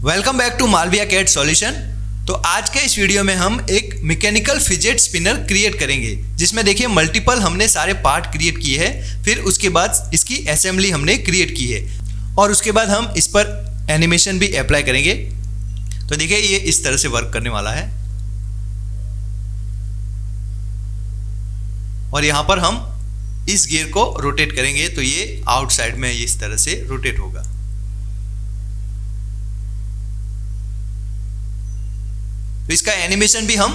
Welcome back to Malviya CAD solution. तो आज के इस वीडियो में हम एक मैकेनिकल फिजेट स्पिनर क्रिएट करेंगे, जिसमें देखिए मल्टीपल हमने सारे पार्ट क्रिएट किए हैं, फिर उसके बाद इसकी असेंबली हमने क्रिएट की है और उसके बाद हम इस पर एनिमेशन भी अप्लाई करेंगे। तो देखिए ये इस तरह से वर्क करने वाला है और यहाँ पर हम इस गियर को रोटेट करेंगे तो ये आउटसाइड में इस तरह से रोटेट होगा। तो इसका एनिमेशन भी हम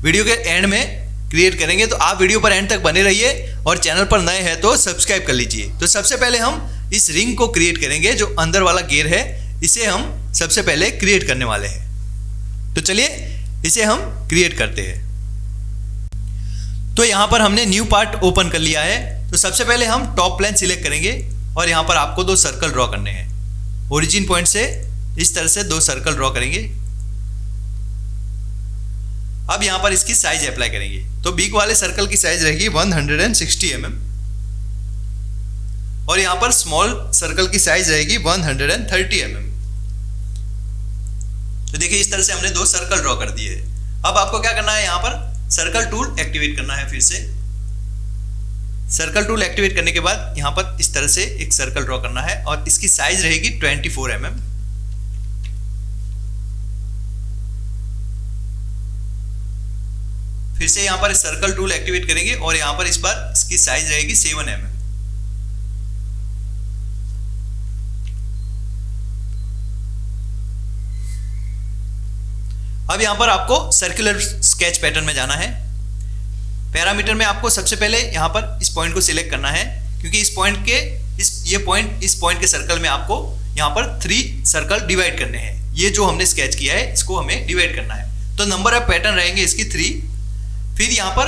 वीडियो के एंड में क्रिएट करेंगे, तो आप वीडियो पर एंड तक बने रहिए और चैनल पर नए हैं तो सब्सक्राइब कर लीजिए। तो सबसे पहले हम इस रिंग को क्रिएट करेंगे, जो अंदर वाला गियर है इसे हम सबसे पहले क्रिएट करने वाले हैं। तो चलिए इसे हम क्रिएट करते हैं। तो यहाँ पर हमने न्यू पार्ट ओपन कर लिया है। तो सबसे पहले हम टॉप प्लेन सिलेक्ट करेंगे और यहाँ पर आपको दो सर्कल ड्रॉ करने हैं। ओरिजिन पॉइंट से इस तरह से दो सर्कल ड्रॉ करेंगे। अब यहाँ पर इसकी साइज अप्लाई करेंगे। तो बिग वाले सर्कल की साइज रहेगी 160 mm और यहाँ पर स्मॉल सर्कल की साइज रहेगी 130 mm। तो देखिए इस तरह से हमने दो सर्कल ड्रॉ कर दिए। अब आपको क्या करना है, यहाँ पर सर्कल टूल एक्टिवेट करना है। फिर से सर्कल टूल एक्टिवेट करने के बाद यहाँ पर इस तरह से एक सर्कल ड्रॉ करना है और इसकी साइज रहेगी 24 mm। फिर से यहाँ पर सर्कल टूल एक्टिवेट करेंगे और यहाँ पर इस बार इसकी साइज रहेगी 7 mm। अब यहाँ पर आपको सर्कुलर स्केच पैटर्न में जाना है। पैरामीटर में आपको सबसे पहले यहाँ पर इस पॉइंट को सिलेक्ट करना है, क्योंकि इस पॉइंट के सर्कल में आपको यहाँ पर 3 सर्कल डिवाइड करने हैं। ये जो हमने स्केच किया है इसको हमें डिवाइड करना है। तो नंबर ऑफ पैटर्न रहेंगे इसकी 3। फिर यहाँ पर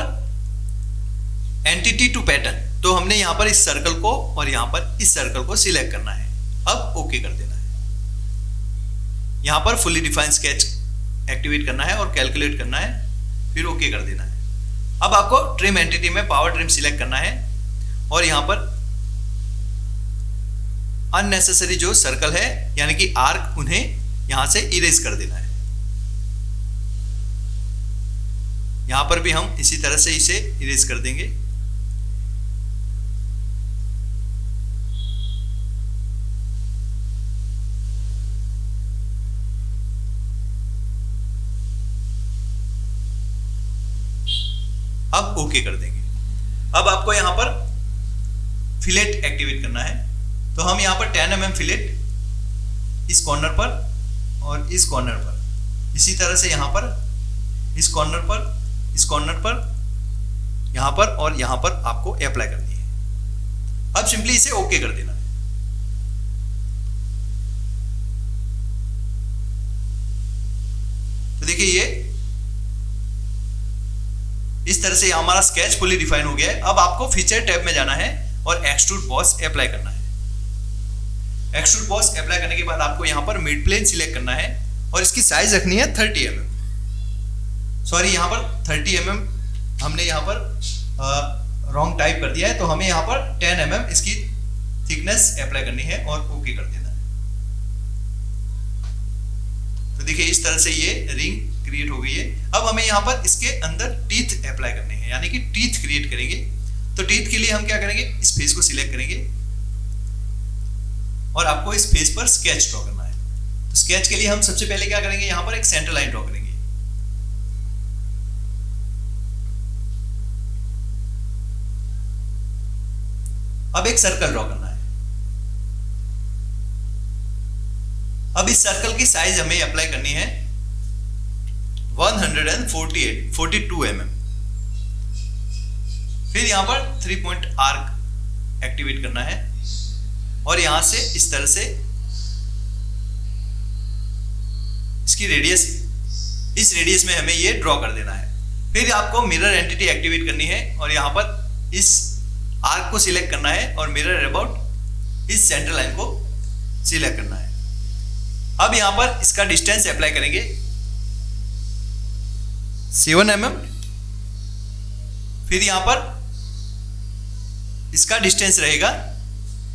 एंटिटी टू पैटर्न, तो हमने यहाँ पर इस सर्कल को और यहाँ पर इस सर्कल को सिलेक्ट करना है। अब ओके कर देना है। यहाँ पर फुली डिफाइंड स्केच एक्टिवेट करना है और कैलकुलेट करना है, फिर ओके कर देना है। अब आपको ट्रिम एंटिटी में पावर ट्रिम सिलेक्ट करना है और यहाँ पर अननेसेसरी जो सर्कल है यानी कि आर्क, उन्हें यहां से इरेज कर देना है। यहां पर भी हम इसी तरह से इसे इरेज कर देंगे। अब ओके कर देंगे। अब आपको यहां पर फिलेट एक्टिवेट करना है। तो हम यहां पर 10 mm फिलेट इस कॉर्नर पर और इस कॉर्नर पर, इसी तरह से यहां पर इस कॉर्नर पर, इस कॉर्नर पर, यहां पर और यहां पर आपको अप्लाई करनी है। अब सिंपली इसे ओके कर देना है। तो देखिए ये इस तरह से हमारा स्केच फुली डिफाइन हो गया है। अब आपको फीचर टैब में जाना है और एक्सट्रूड बॉस अप्लाई करना है। एक्सट्रूड बॉस अप्लाई करने के बाद आपको यहां पर मिड प्लेन सिलेक्ट करना है और इसकी साइज रखनी है 30 mm। सॉरी, यहां पर 30 mm हमने यहां पर रॉन्ग टाइप कर दिया है, तो हमें यहां पर 10 mm इसकी थिकनेस अप्लाई करनी है और ओके कर देना है। तो देखिए इस तरह से ये रिंग क्रिएट हो गई है। अब हमें यहाँ पर इसके अंदर टीथ अप्लाई करने हैं, यानी कि टीथ क्रिएट करेंगे। तो टीथ के लिए हम क्या करेंगे, इस फेस को सिलेक्ट करेंगे और आपको इस फेस पर स्केच ड्रॉ करना है। तो स्केच के लिए हम सबसे पहले क्या करेंगे, यहाँ पर एक सेंटर लाइन ड्रॉ करेंगे। अब एक सर्कल ड्रॉ करना है। अब इस सर्कल की साइज हमें अप्लाई करनी है 142 mm। फिर यहां पर 3 पॉइंट आर्क एक्टिवेट करना है और यहां से इस तरह से इसकी रेडियस, इस रेडियस में हमें ये ड्रॉ कर देना है। फिर आपको मिरर एंटिटी एक्टिवेट करनी है और यहां पर इस आर्क को सिलेक्ट करना है और मिरर अबाउट इस सेंटर लाइन को सिलेक्ट करना है। अब यहां पर इसका डिस्टेंस अप्लाई करेंगे 7 mm। फिर यहां पर इसका डिस्टेंस रहेगा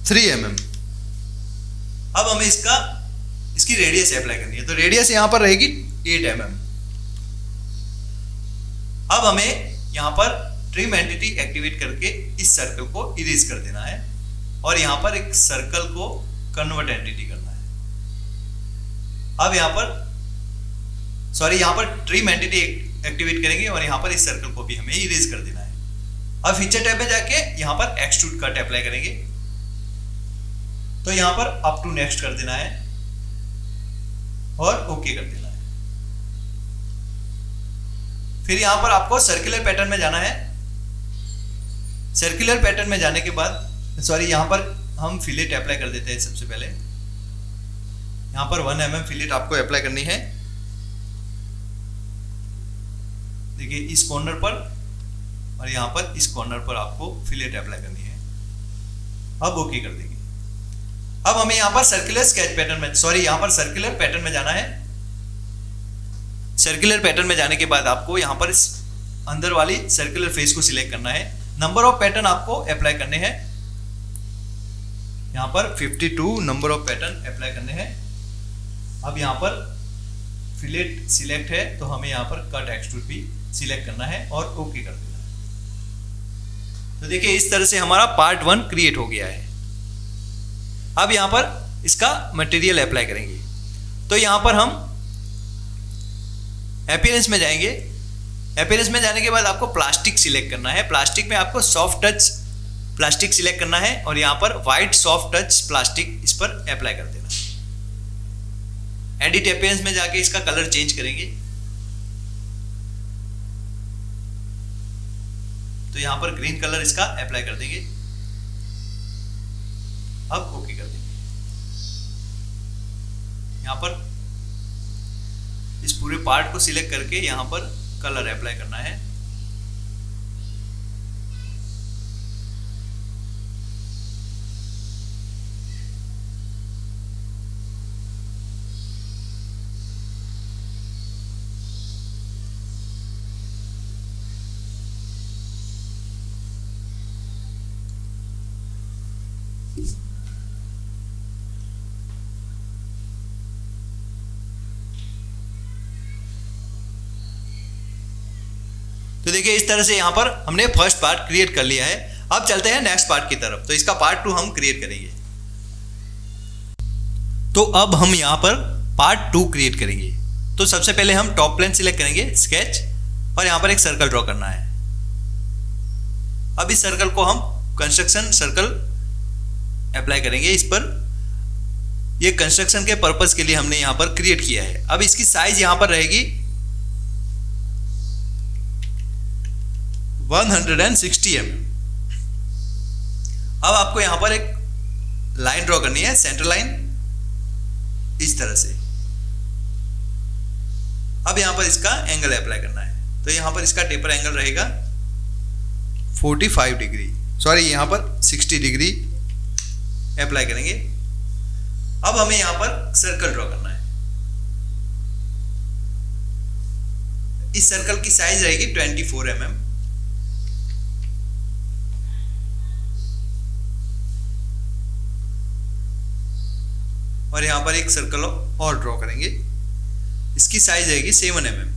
3 mm। अब हमें इसका इसकी रेडियस अप्लाई करनी है। तो रेडियस यहाँ पर रहेगी 8 mm। अब हमें यहाँ पर ट्रिम एंटिटी एक्टिवेट करके इस सर्कल को इरेज कर देना है और यहाँ पर एक सर्कल को कन्वर्ट एंटिटी करना है। अब यहाँ पर ट्रिम एंटिटी एक्टिवेट करेंगे और यहाँ पर इस सर्कल को भी हमें इरेज कर देना है। अब फीचर टैब में जाके यहाँ पर एक्सट्रूड कट अप्लाई करेंगे। तो यहाँ पर अप टू नेक्स्ट कर देना है और ओके कर देना है। फिर यहाँ पर आपको सर्कुलर पैटर्न में जाना है। सर्कुलर पैटर्न में जाने के बाद यहाँ पर हम फिलेट अप्लाई कर देते हैं। सबसे पहले यहाँ पर 1 mm फिलेट आपको अप्लाई करनी है। देखिए इस कॉर्नर पर और यहाँ पर इस कॉर्नर पर आपको फिलेट अप्लाई करनी है। अब ओके कर देंगे। अब हमें यहाँ पर सर्कुलर पैटर्न में जाना है। सर्कुलर पैटर्न में जाने के बाद आपको यहाँ पर इस अंदर वाली सर्कुलर फेस को सिलेक्ट करना है। नंबर ऑफ पैटर्न आपको अप्लाई करने हैं। यहाँ पर 52 नंबर ऑफ पैटर्न अप्लाई करने हैं। अब यहाँ पर फिलेट सिलेक्ट है तो हमें यहाँ पर कट एक्सट्रूड भी सिलेक्ट करना है और ओके कर देना है। तो देखिए इस तरह से हमारा पार्ट 1 क्रिएट हो गया है। अब यहाँ पर इसका मटेरियल अप्लाई करेंगे। तो यहाँ पर हम अपीयरेंस में जाएंगे। अपीयरेंस में जाने के बाद आपको प्लास्टिक सिलेक्ट करना है। प्लास्टिक में आपको सॉफ्ट टच प्लास्टिक सिलेक्ट करना है और यहाँ पर व्हाइट सॉफ्ट टच प्लास्टिक इस पर अप्लाई कर देना है। एडिट अपीयरेंस में जाके इसका कलर चेंज करेंगे। तो यहाँ पर ग्रीन कलर इसका अप्लाई कर देंगे। अब ओके कर देंगे। यहाँ पर इस पूरे पार्ट को सिलेक्ट करके यहाँ पर कलर अप्लाई करना है। तो देखिए इस तरह से यहाँ पर हमने फर्स्ट पार्ट क्रिएट कर लिया है। अब चलते हैं नेक्स्ट पार्ट की तरफ। तो इसका पार्ट 2 हम क्रिएट करेंगे। तो अब हम यहाँ पर पार्ट 2 क्रिएट करेंगे। तो सबसे पहले हम टॉप प्लेन सिलेक्ट करेंगे, स्केच, और यहाँ पर एक सर्कल ड्रॉ करना है। अब इस सर्कल को हम कंस्ट्रक्शन सर्कल अप्लाई करेंगे इस पर। ये कंस्ट्रक्शन के पर्पस के लिए हमने यहाँ पर क्रिएट किया है। अब इसकी साइज यहाँ पर रहेगी 160 mm। अब आपको यहां पर एक लाइन ड्रॉ करनी है, सेंटर लाइन, इस तरह से। अब यहां पर इसका एंगल अप्लाई करना है। तो यहां पर इसका टेपर एंगल रहेगा 45 डिग्री, यहां पर 60 डिग्री अप्लाई करेंगे। अब हमें यहां पर सर्कल ड्रॉ करना है। इस सर्कल की साइज रहेगी 24 mm। और यहां पर एक सर्कल और ड्रॉ करेंगे। इसकी साइज रहेगी 7 mm।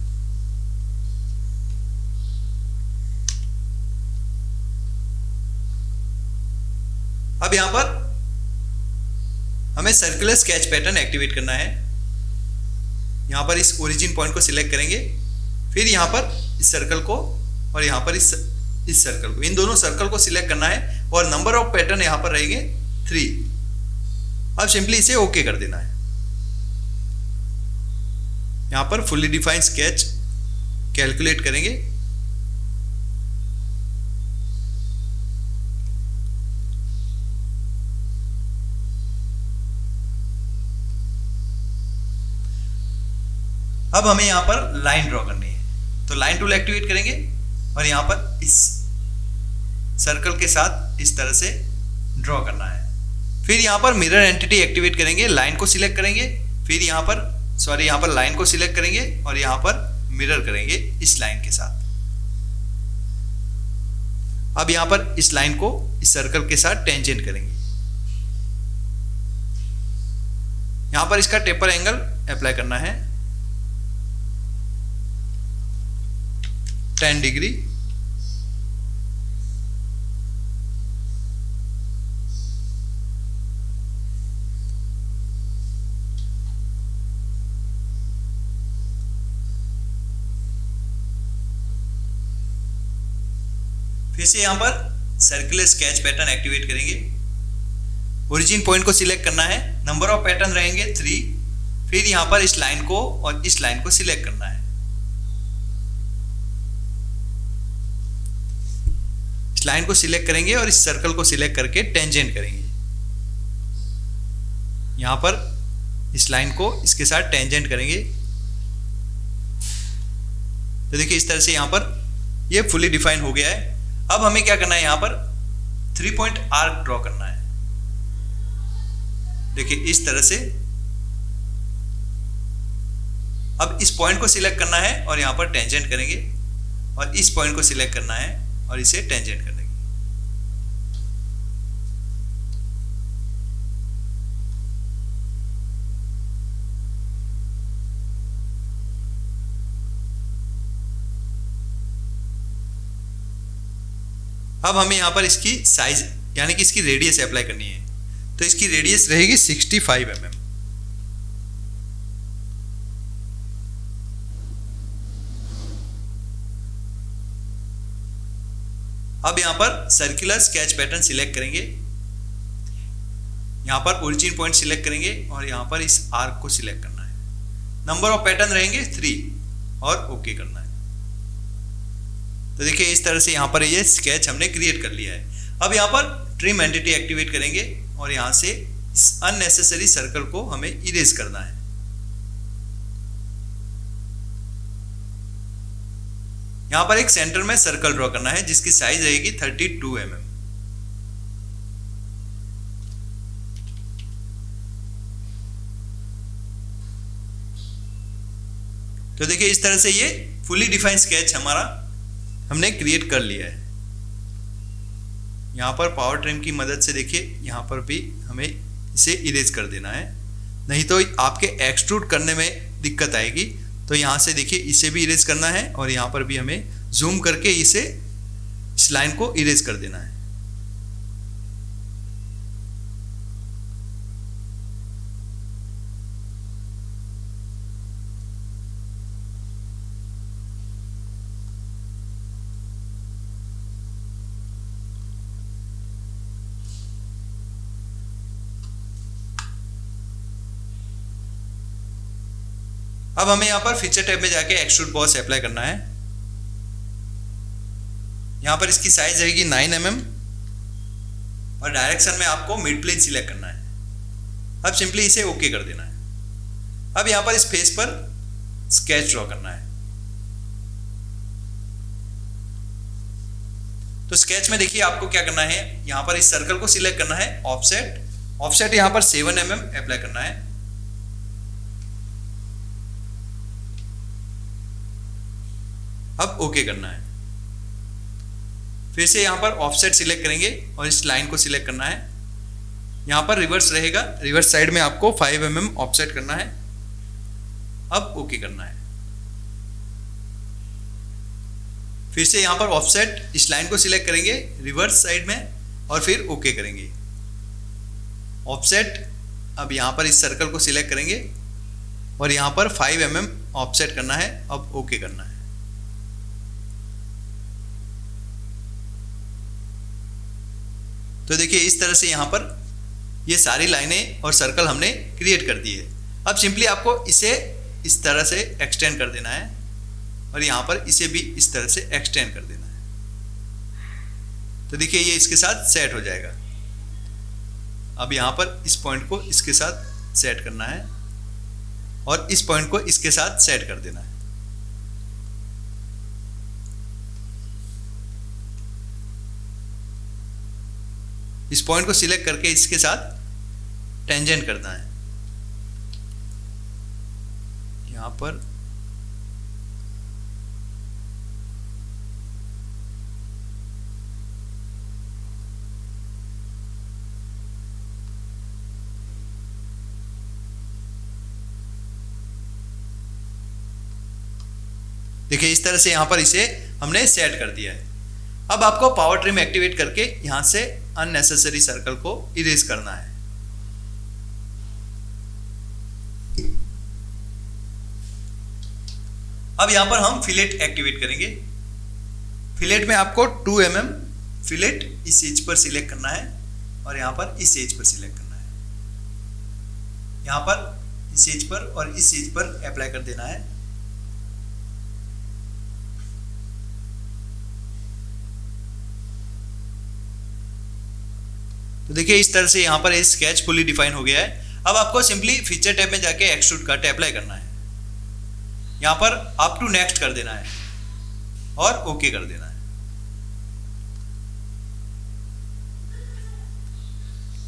अब यहां पर हमें सर्कुलर स्केच पैटर्न एक्टिवेट करना है। यहां पर इस ओरिजिन पॉइंट को सिलेक्ट करेंगे, फिर यहां पर इस सर्कल को और यहां पर इस सर्कल को, इन दोनों सर्कल को सिलेक्ट करना है और नंबर ऑफ पैटर्न यहां पर रहेंगे 3। अब सिंपली इसे ओके कर देना है। यहां पर फुल्ली डिफाइंड स्केच कैलकुलेट करेंगे। अब हमें यहां पर लाइन ड्रॉ करनी है। तो लाइन टूल एक्टिवेट करेंगे और यहां पर इस सर्कल के साथ इस तरह से ड्रॉ करना है। फिर यहाँ पर मिरर एंटिटी एक्टिवेट करेंगे, लाइन को सिलेक्ट करेंगे, फिर यहाँ पर लाइन को सिलेक्ट करेंगे और यहाँ पर मिरर करेंगे इस लाइन के साथ। अब यहाँ पर इस लाइन को इस सर्कल के साथ टेंजेंट करेंगे। यहां पर इसका टेपर एंगल अप्लाई करना है 10 डिग्री। फिर से यहां पर सर्कुलर स्केच पैटर्न एक्टिवेट करेंगे। ओरिजिन पॉइंट को सिलेक्ट करना है, नंबर ऑफ पैटर्न रहेंगे 3। फिर यहां पर इस लाइन को और इस लाइन को सिलेक्ट करना है। इस लाइन को सिलेक्ट करेंगे और इस सर्कल को सिलेक्ट करके टेंजेंट करेंगे। यहां पर इस लाइन को इसके साथ टेंजेंट करेंगे। तो देखिए इस तरह से यहां पर ये फुली डिफाइन हो गया है। अब हमें क्या करना है, यहां पर 3 पॉइंट आर्क ड्रॉ करना है। देखिए इस तरह से। अब इस पॉइंट को सिलेक्ट करना है और यहां पर टेंजेंट करेंगे और इस पॉइंट को सिलेक्ट करना है और इसे टेंजेंट कर देंगे। अब हमें यहां पर इसकी साइज यानी कि इसकी रेडियस अप्लाई करनी है। तो इसकी रेडियस रहेगी 65 mm। अब यहां पर सर्कुलर स्केच पैटर्न सिलेक्ट करेंगे। यहां पर ओरिजिन पॉइंट सिलेक्ट करेंगे और यहां पर इस आर्क को सिलेक्ट करना है। नंबर ऑफ पैटर्न रहेंगे 3 और ओके करना है। तो देखिए इस तरह से यहां पर ये स्केच हमने क्रिएट कर लिया है। अब यहां पर ट्रिम एंटिटी एक्टिवेट करेंगे और यहां से इस अननेसेसरी सर्कल को हमें इरेज करना है। यहां पर एक सेंटर में सर्कल ड्रॉ करना है जिसकी साइज रहेगी 32 mm। तो देखिए इस तरह से ये फुली डिफाइंड स्केच हमारा हमने क्रिएट कर लिया है। यहाँ पर पावर ट्रिम की मदद से देखिए यहाँ पर भी हमें इसे इरेज कर देना है, नहीं तो आपके एक्सट्रूड करने में दिक्कत आएगी। तो यहाँ से देखिए इसे भी इरेज करना है और यहाँ पर भी हमें जूम करके इस लाइन को इरेज कर देना है। अब हमें यहां पर फीचर टैब में जाके एक्सट्रूड बॉस अप्लाई करना है। यहां पर इसकी साइज रहेगी 9 mm और डायरेक्शन में आपको मिड प्लेन सिलेक्ट करना है। अब सिंपली इसे ओके कर देना है। अब यहां पर इस फेस पर स्केच ड्रॉ करना है। तो स्केच में देखिए आपको क्या करना है, यहां पर इस सर्कल को सिलेक्ट करना है, ऑफसेट यहां पर 7 mm अप्लाई करना है। अब ओके करना है। फिर से यहां पर ऑफसेट सिलेक्ट करेंगे और इस लाइन को सिलेक्ट करना है। यहां पर रिवर्स रहेगा, रिवर्स साइड में आपको 5 mm ऑफसेट करना है। अब ओके करना है। फिर से यहां पर ऑफसेट इस लाइन को सिलेक्ट करेंगे रिवर्स साइड में और फिर ओके करेंगे। ऑफसेट अब यहां पर इस सर्कल को सिलेक्ट करेंगे और यहां पर 5 mm ऑफसेट करना है। अब ओके करना है। तो देखिए इस तरह से यहाँ पर ये सारी लाइनें और सर्कल हमने क्रिएट कर दी है। अब सिंपली आपको इसे इस तरह से एक्सटेंड कर देना है और यहाँ पर इसे भी इस तरह से एक्सटेंड कर देना है। तो देखिए ये इसके साथ सेट हो जाएगा। अब यहाँ पर इस पॉइंट को इसके साथ सेट करना है और इस पॉइंट को इसके साथ सेट कर देना है। इस पॉइंट को सिलेक्ट करके इसके साथ टेंजेंट करना है। यहां पर देखिए इस तरह से यहाँ पर इसे हमने सेट कर दिया है। अब आपको पावर ट्रिम एक्टिवेट करके यहाँ से अननेसेसरी सर्कल को इरेज करना है। अब यहाँ पर हम फिलेट एक्टिवेट करेंगे। फिलेट में आपको 2 mm फिलेट इस एज पर सिलेक्ट करना है और यहाँ पर इस एज पर सिलेक्ट करना है। यहाँ पर इस एज पर और इस एज पर अप्लाई कर देना है। तो देखिए इस तरह से यहाँ पर स्केच फुली डिफाइन हो गया है। अब आपको सिंपली फीचर टैब में जाके एक्सट्रूड कट अप्लाई करना है। यहाँ पर अप टू नेक्स्ट कर देना है और ओके कर देना है।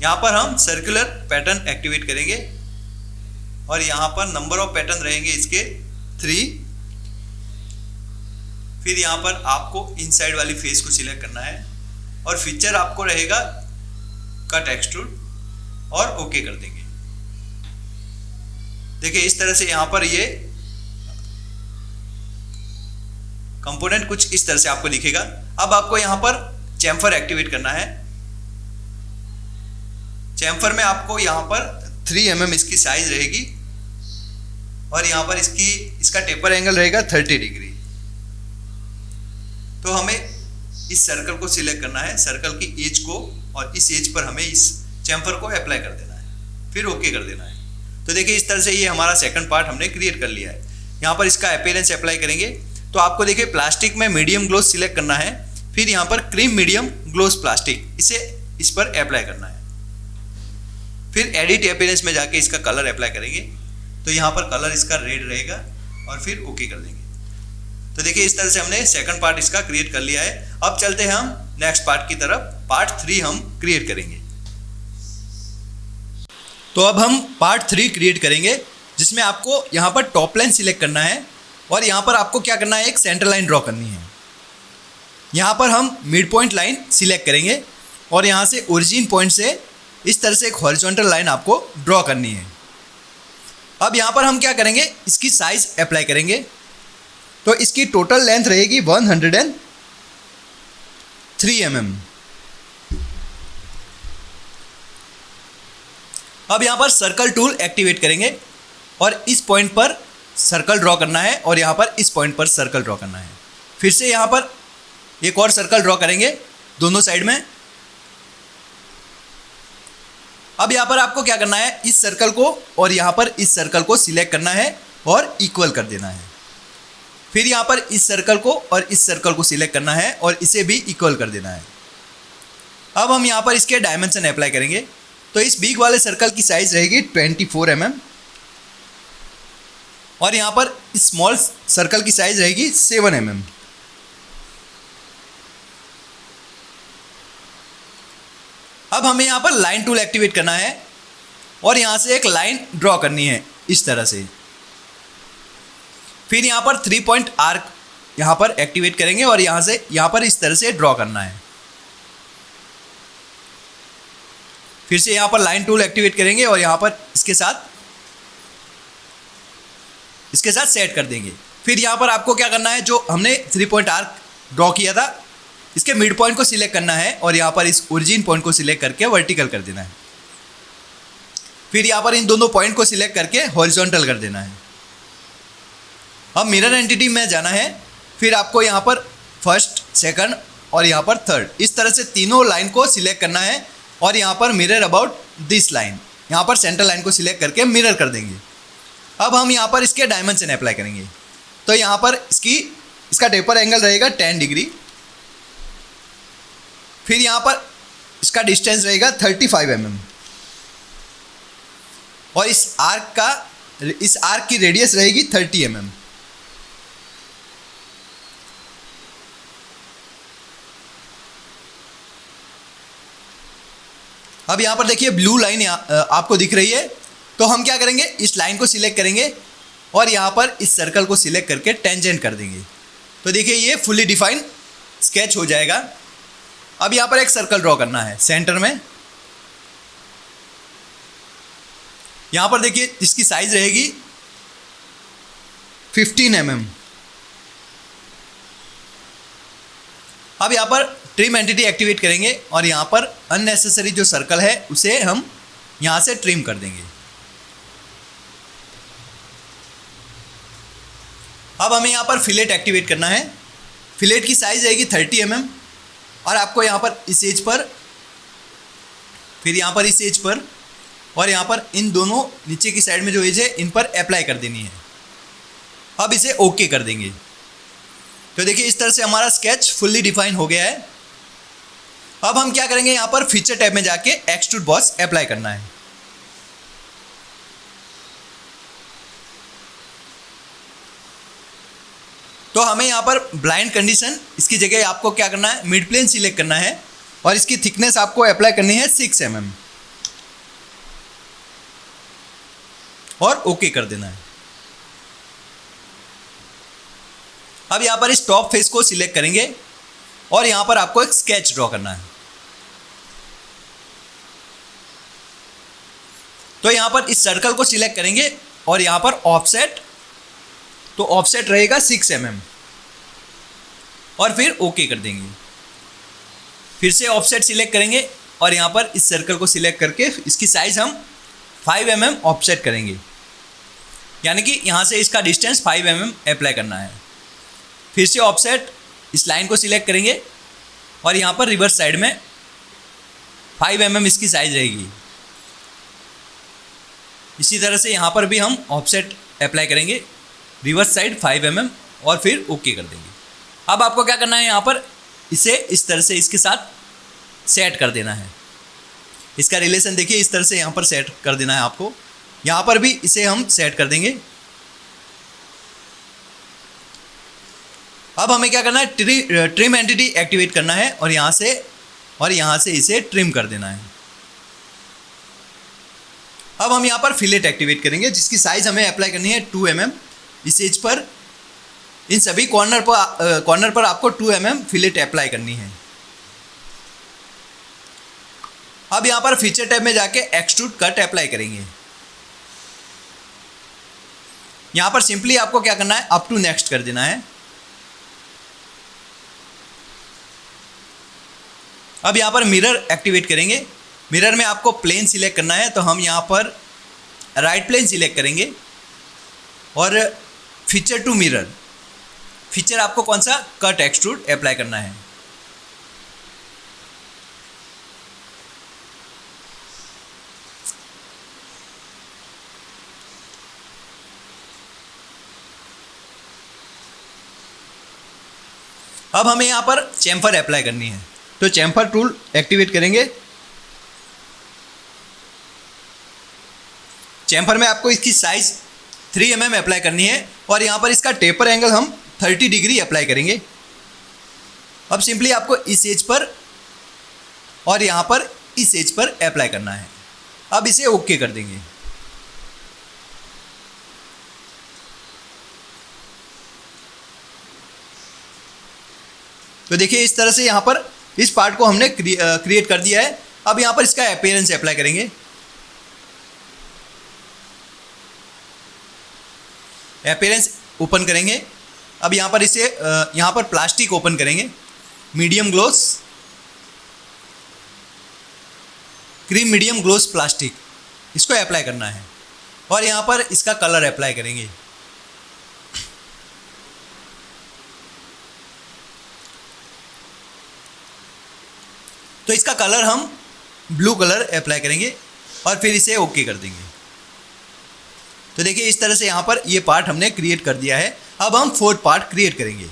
यहाँ पर हम सर्कुलर पैटर्न एक्टिवेट करेंगे और यहाँ पर नंबर ऑफ पैटर्न रहेंगे इसके 3। फिर यहाँ पर आपको इनसाइड वाली फेस को सिलेक्ट करना है और फीचर आपको रहेगा कट एक्सट्रूड और ओके कर देंगे। देखिए इस तरह से यहाँ पर ये कंपोनेंट कुछ इस तरह से आपको दिखेगा। अब आपको यहाँ पर चैम्फर एक्टिवेट करना है। चैम्फर में आपको यहाँ पर 3 mm इसकी साइज रहेगी और यहाँ पर इसका टेपर एंगल रहेगा 30 डिग्री। तो हमें इस सर्कल को सिलेक्ट करना है, सर्कल की एज को, और इस एज पर हमें इस चैम्फर को अप्लाई कर देना है, फिर ओके कर देना है। तो देखिए इस तरह से ये हमारा सेकंड पार्ट हमने क्रिएट कर लिया है। यहाँ पर इसका अपीयरेंस अप्लाई करेंगे तो आपको देखिए प्लास्टिक में मीडियम ग्लोस सिलेक्ट करना है, फिर यहाँ पर क्रीम मीडियम ग्लोस प्लास्टिक इसे इस पर अप्लाई करना है। फिर एडिट अपीयरेंस में जाके इसका कलर अप्लाई करेंगे तो यहाँ पर कलर इसका रेड रहेगा और फिर ओके कर देंगे। तो देखिए इस तरह से हमने सेकंड पार्ट इसका क्रिएट कर लिया है। अब चलते हैं हम नेक्स्ट पार्ट की तरफ, पार्ट 3 हम क्रिएट करेंगे। तो अब हम पार्ट 3 क्रिएट करेंगे जिसमें आपको यहाँ पर टॉप लाइन सिलेक्ट करना है और यहाँ पर आपको क्या करना है, एक सेंटर लाइन ड्रॉ करनी है। यहाँ पर हम मिड पॉइंट लाइन सिलेक्ट करेंगे और यहाँ से ओरिजिन पॉइंट से इस तरह से एक हॉरिजॉन्टल लाइन आपको ड्रॉ करनी है। अब यहाँ पर हम क्या करेंगे, इसकी साइज अप्लाई करेंगे। तो इसकी टोटल लेंथ रहेगी 103 mm। अब यहाँ पर सर्कल टूल एक्टिवेट करेंगे और इस पॉइंट पर सर्कल ड्रॉ करना है और यहाँ पर इस पॉइंट पर सर्कल ड्रॉ करना है। फिर से यहाँ पर एक और सर्कल ड्रॉ करेंगे दोनों साइड में। अब यहाँ पर आपको क्या करना है, इस सर्कल को और यहाँ पर इस सर्कल को सिलेक्ट करना है और इक्वल कर देना है। फिर यहाँ पर इस सर्कल को और इस सर्कल को सिलेक्ट करना है और इसे भी इक्वल कर देना है। अब हम यहाँ पर इसके डायमेंशन अप्लाई करेंगे। तो इस बिग वाले सर्कल की साइज रहेगी 24 mm और यहाँ पर इस स्मॉल सर्कल की साइज रहेगी 7 mm। अब हमें यहाँ पर लाइन टूल एक्टिवेट करना है और यहाँ से एक लाइन ड्रॉ करनी है इस तरह से। फिर यहाँ पर 3 पॉइंट आर्क यहाँ पर एक्टिवेट करेंगे और यहाँ से यहाँ पर इस तरह से ड्रॉ करना है। फिर से यहाँ पर लाइन टूल एक्टिवेट करेंगे और यहाँ पर इसके साथ सेट कर देंगे। फिर यहाँ पर आपको क्या करना है, जो हमने 3 पॉइंट आर्क ड्रॉ किया था इसके मिड पॉइंट को सिलेक्ट करना है और यहाँ पर इस ओरिजिन पॉइंट को सिलेक्ट करके वर्टिकल कर देना है। फिर यहाँ पर इन दोनों पॉइंट को सिलेक्ट करके हॉरिजॉन्टल कर देना है। अब मिरर एंटिटी में जाना है। फिर आपको यहाँ पर फर्स्ट, सेकंड और यहाँ पर थर्ड, इस तरह से तीनों लाइन को सिलेक्ट करना है और यहाँ पर मिरर अबाउट दिस लाइन, यहाँ पर सेंटर लाइन को सिलेक्ट करके मिरर कर देंगे। अब हम यहाँ पर इसके डायमेंशन अप्लाई करेंगे। तो यहाँ पर इसका टेपर एंगल रहेगा 10 डिग्री। फिर यहाँ पर इसका डिस्टेंस रहेगा 35 mm और इस आर्क की रेडियस रहेगी 30 mm। अब यहाँ पर देखिए ब्लू लाइन आपको दिख रही है। तो हम क्या करेंगे, इस लाइन को सिलेक्ट करेंगे और यहाँ पर इस सर्कल को सिलेक्ट करके टेंजेंट कर देंगे। तो देखिए ये फुली डिफाइन स्केच हो जाएगा। अब यहाँ पर एक सर्कल ड्रॉ करना है सेंटर में। यहाँ पर देखिए इसकी साइज रहेगी 15 mm अब यहाँ पर ट्रिम एंटिटी एक्टिवेट करेंगे और यहाँ पर अननेसेसरी जो सर्कल है उसे हम यहाँ से ट्रिम कर देंगे। अब हमें यहाँ पर फिलेट एक्टिवेट करना है। फिलेट की साइज रहेगी 30 mm और आपको यहाँ पर इस एज पर, फिर यहाँ पर इस एज पर और यहाँ पर इन दोनों नीचे की साइड में जो एज है इन पर अप्लाई कर देनी है। अब इसे ओके कर देंगे। तो देखिए इस तरह से हमारा स्केच फुल्ली डिफाइन हो गया है। अब हम क्या करेंगे, यहाँ पर फीचर टैब में जाके एक्सट्रूड बॉस अप्लाई करना है। तो हमें यहाँ पर ब्लाइंड कंडीशन, इसकी जगह आपको क्या करना है, मिड प्लेन सिलेक्ट करना है और इसकी थिकनेस आपको अप्लाई करनी है 6 mm और ओके कर देना है। अब यहाँ पर इस टॉप फेस को सिलेक्ट करेंगे और यहाँ पर आपको एक स्केच ड्रॉ करना है। तो यहाँ पर इस सर्कल को सिलेक्ट करेंगे और यहाँ पर ऑफसेट, तो ऑफसेट रहेगा 6 mm और फिर ओके कर देंगे। फिर से ऑफसेट सिलेक्ट करेंगे और यहाँ पर इस सर्कल को सिलेक्ट करके इसकी साइज हम 5 mm ऑफसेट करेंगे, यानी कि यहाँ से इसका डिस्टेंस 5 mm अप्लाई करना है। फिर से ऑफसेट इस लाइन को सिलेक्ट करेंगे और यहाँ पर रिवर्स साइड में 5 mm इसकी साइज रहेगी। इसी तरह से यहाँ पर भी हम ऑफसेट अप्लाई करेंगे, रिवर्स साइड 5 mm और फिर ओके कर देंगे। अब आपको क्या करना है, यहाँ पर इसे इस तरह से इसके साथ सेट कर देना है। इसका रिलेशन देखिए, इस तरह से यहाँ पर सेट कर देना है आपको। यहाँ पर भी इसे हम सेट कर देंगे। अब हमें क्या करना है, ट्रिम एंटिटी एक्टिवेट करना है और यहाँ से इसे ट्रिम कर देना है। अब हम यहाँ पर फिलेट एक्टिवेट करेंगे जिसकी साइज हमें अप्लाई करनी है 2 mm। इस एज पर इन सभी कॉर्नर पर आपको 2 mm फिलेट अप्लाई करनी है। अब यहाँ पर फीचर टैब में जाके एक्सट्रूड कट अप्लाई करेंगे। यहाँ पर सिंपली आपको क्या करना है, अप टू नेक्स्ट कर देना है। अब यहाँ पर मिरर एक्टिवेट करेंगे। मिरर में आपको प्लेन सिलेक्ट करना है, तो हम यहाँ पर राइट प्लेन सिलेक्ट करेंगे और फीचर टू मिरर, फीचर आपको कौन सा, कट एक्सट्रूड अप्लाई करना है। अब हमें यहाँ पर चैम्फर अप्लाई करनी है, तो चैम्फर टूल एक्टिवेट करेंगे। चैम्फर में आपको इसकी साइज 3 mm अप्लाई करनी है और यहाँ पर इसका टेपर एंगल हम 30 डिग्री अप्लाई करेंगे। अब सिंपली आपको इस एज पर और यहाँ पर इस एज पर अप्लाई करना है। अब इसे ओके कर देंगे। तो देखिए इस तरह से यहाँ पर इस पार्ट को हमने क्रिएट कर दिया है। अब यहाँ पर इसका अपीयरेंस अप्लाई करेंगे। अपीयरेंस ओपन करेंगे। अब यहाँ पर इसे यहाँ पर प्लास्टिक ओपन करेंगे, medium gloss, cream medium gloss plastic, इसको अप्लाई करना है और यहाँ पर इसका कलर अप्लाई करेंगे। तो इसका कलर हम ब्लू कलर अप्लाई करेंगे और फिर इसे ओके कर देंगे। तो देखिए इस तरह से यहाँ पर ये पार्ट हमने क्रिएट कर दिया है। अब हम 4th पार्ट क्रिएट करेंगे।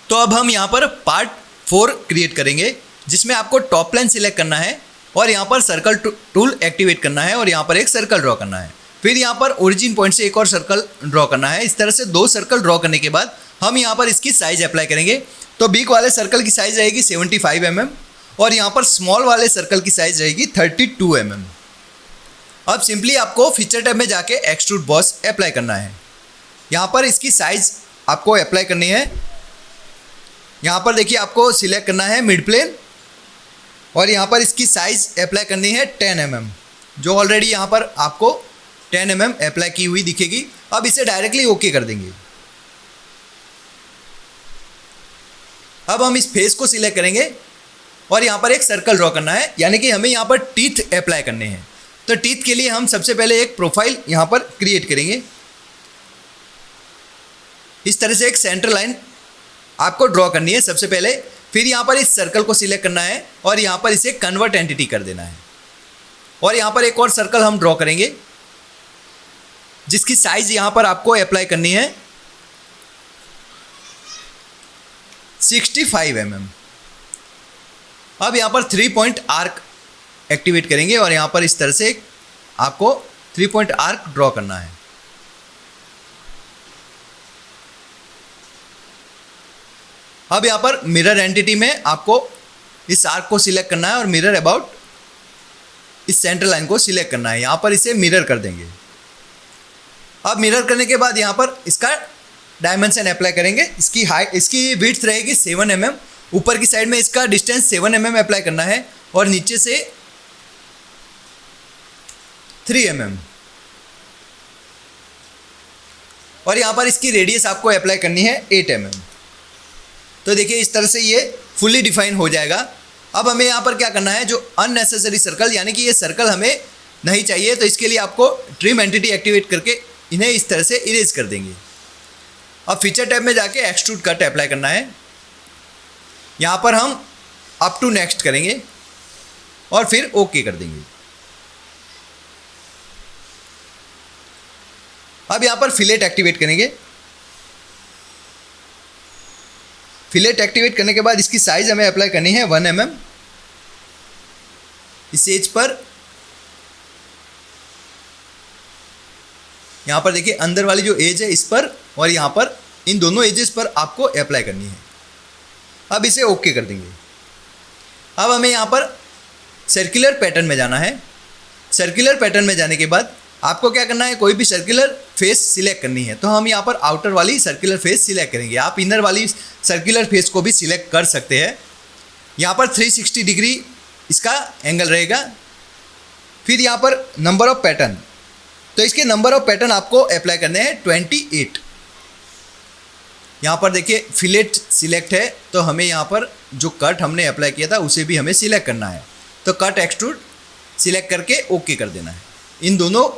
तो अब हम यहाँ पर पार्ट 4 क्रिएट करेंगे जिसमें आपको टॉप प्लेन सिलेक्ट करना है और यहाँ पर सर्कल टूल एक्टिवेट करना है और यहाँ पर एक सर्कल ड्रॉ करना है। फिर यहाँ पर ओरिजिन पॉइंट से एक और सर्कल ड्रॉ करना है। इस तरह से 2 सर्कल ड्रॉ करने के बाद हम यहाँ पर इसकी साइज अप्लाई करेंगे। तो बिग वाले सर्कल की साइज रहेगी 75 mm और यहाँ पर स्मॉल वाले सर्कल की साइज रहेगी 32 mm। अब सिंपली आपको फीचर टैब में जाके एक्सट्रूड बॉस अप्लाई करना है। यहाँ पर इसकी साइज आपको अप्लाई करनी है। यहाँ पर देखिए आपको सिलेक्ट करना है मिड प्लेन और यहाँ पर इसकी साइज अप्लाई करनी है 10 mm, जो ऑलरेडी यहाँ पर आपको 10 mm अप्लाई की हुई दिखेगी। अब इसे डायरेक्टली ओके कर देंगे। अब हम इस फेस को सिलेक्ट करेंगे और यहाँ पर एक सर्कल ड्रॉ करना है, यानी कि हमें यहाँ पर टीथ अप्लाई करने हैं। तो टीथ के लिए हम सबसे पहले एक प्रोफाइल यहाँ पर क्रिएट करेंगे। इस तरह से एक सेंटर लाइन आपको ड्रॉ करनी है सबसे पहले। फिर यहाँ पर इस सर्कल को सिलेक्ट करना है और यहाँ पर इसे कन्वर्ट एंटिटी कर देना है। और यहाँ पर एक और सर्कल हम ड्रॉ करेंगे जिसकी साइज यहाँ पर आपको अप्लाई करनी है 65 mm। अब यहाँ पर 3 पॉइंट आर्क एक्टिवेट करेंगे और यहाँ पर इस तरह से आपको 3 पॉइंट आर्क ड्रॉ करना है। अब यहाँ पर मिरर एंटिटी में आपको इस आर्क को सिलेक्ट करना है और मिरर अबाउट इस सेंटर लाइन को सिलेक्ट करना है। यहाँ पर इसे मिरर कर देंगे। अब मिरर करने के बाद यहाँ पर इसका डायमेंशन अप्लाई करेंगे। इसकी हाइट, इसकी विड्थ रहेगी 7 mm। ऊपर की साइड में इसका डिस्टेंस 7 mm अप्लाई करना है और नीचे से 3 mm। और यहाँ पर इसकी रेडियस आपको अप्लाई करनी है 8 mm। तो देखिए इस तरह से ये फुल्ली डिफाइन हो जाएगा। अब हमें यहाँ पर क्या करना है, जो अननेसेसरी सर्कल यानी कि ये सर्कल हमें नहीं चाहिए, तो इसके लिए आपको ट्रिम एंटिटी एक्टिवेट करके इन्हें इस तरह से इरेज कर देंगे। अब फीचर टैब में जाके एक्सट्रूड कट अप्लाई करना है। यहाँ पर हम अप टू नेक्स्ट करेंगे और फिर ओके कर देंगे। अब यहाँ पर फिलेट एक्टिवेट करेंगे। फिलेट एक्टिवेट करने के बाद इसकी साइज हमें अप्लाई करनी है 1 mm। इस एज पर यहाँ पर देखिए अंदर वाली जो एज है इस पर और यहाँ पर इन दोनों एजेस पर आपको अप्लाई करनी है। अब इसे ओके कर देंगे। अब हमें यहाँ पर सर्कुलर पैटर्न में जाना है। सर्कुलर पैटर्न में जाने के बाद आपको क्या करना है, कोई भी सर्कुलर फेस सिलेक्ट करनी है। तो हम यहाँ पर आउटर वाली सर्कुलर फेस सिलेक्ट करेंगे। आप इनर वाली सर्कुलर फेस को भी सिलेक्ट कर सकते हैं। यहाँ पर 360 डिग्री इसका एंगल रहेगा। फिर यहाँ पर नंबर ऑफ पैटर्न, तो इसके नंबर ऑफ पैटर्न आपको अप्लाई करने हैं 28। यहाँ पर देखिए फिलेट सिलेक्ट है, तो हमें यहाँ पर जो कट हमने अप्लाई किया था उसे भी हमें सिलेक्ट करना है। तो कट एक्सट्रूड सिलेक्ट करके ओके कर देना है। इन दोनों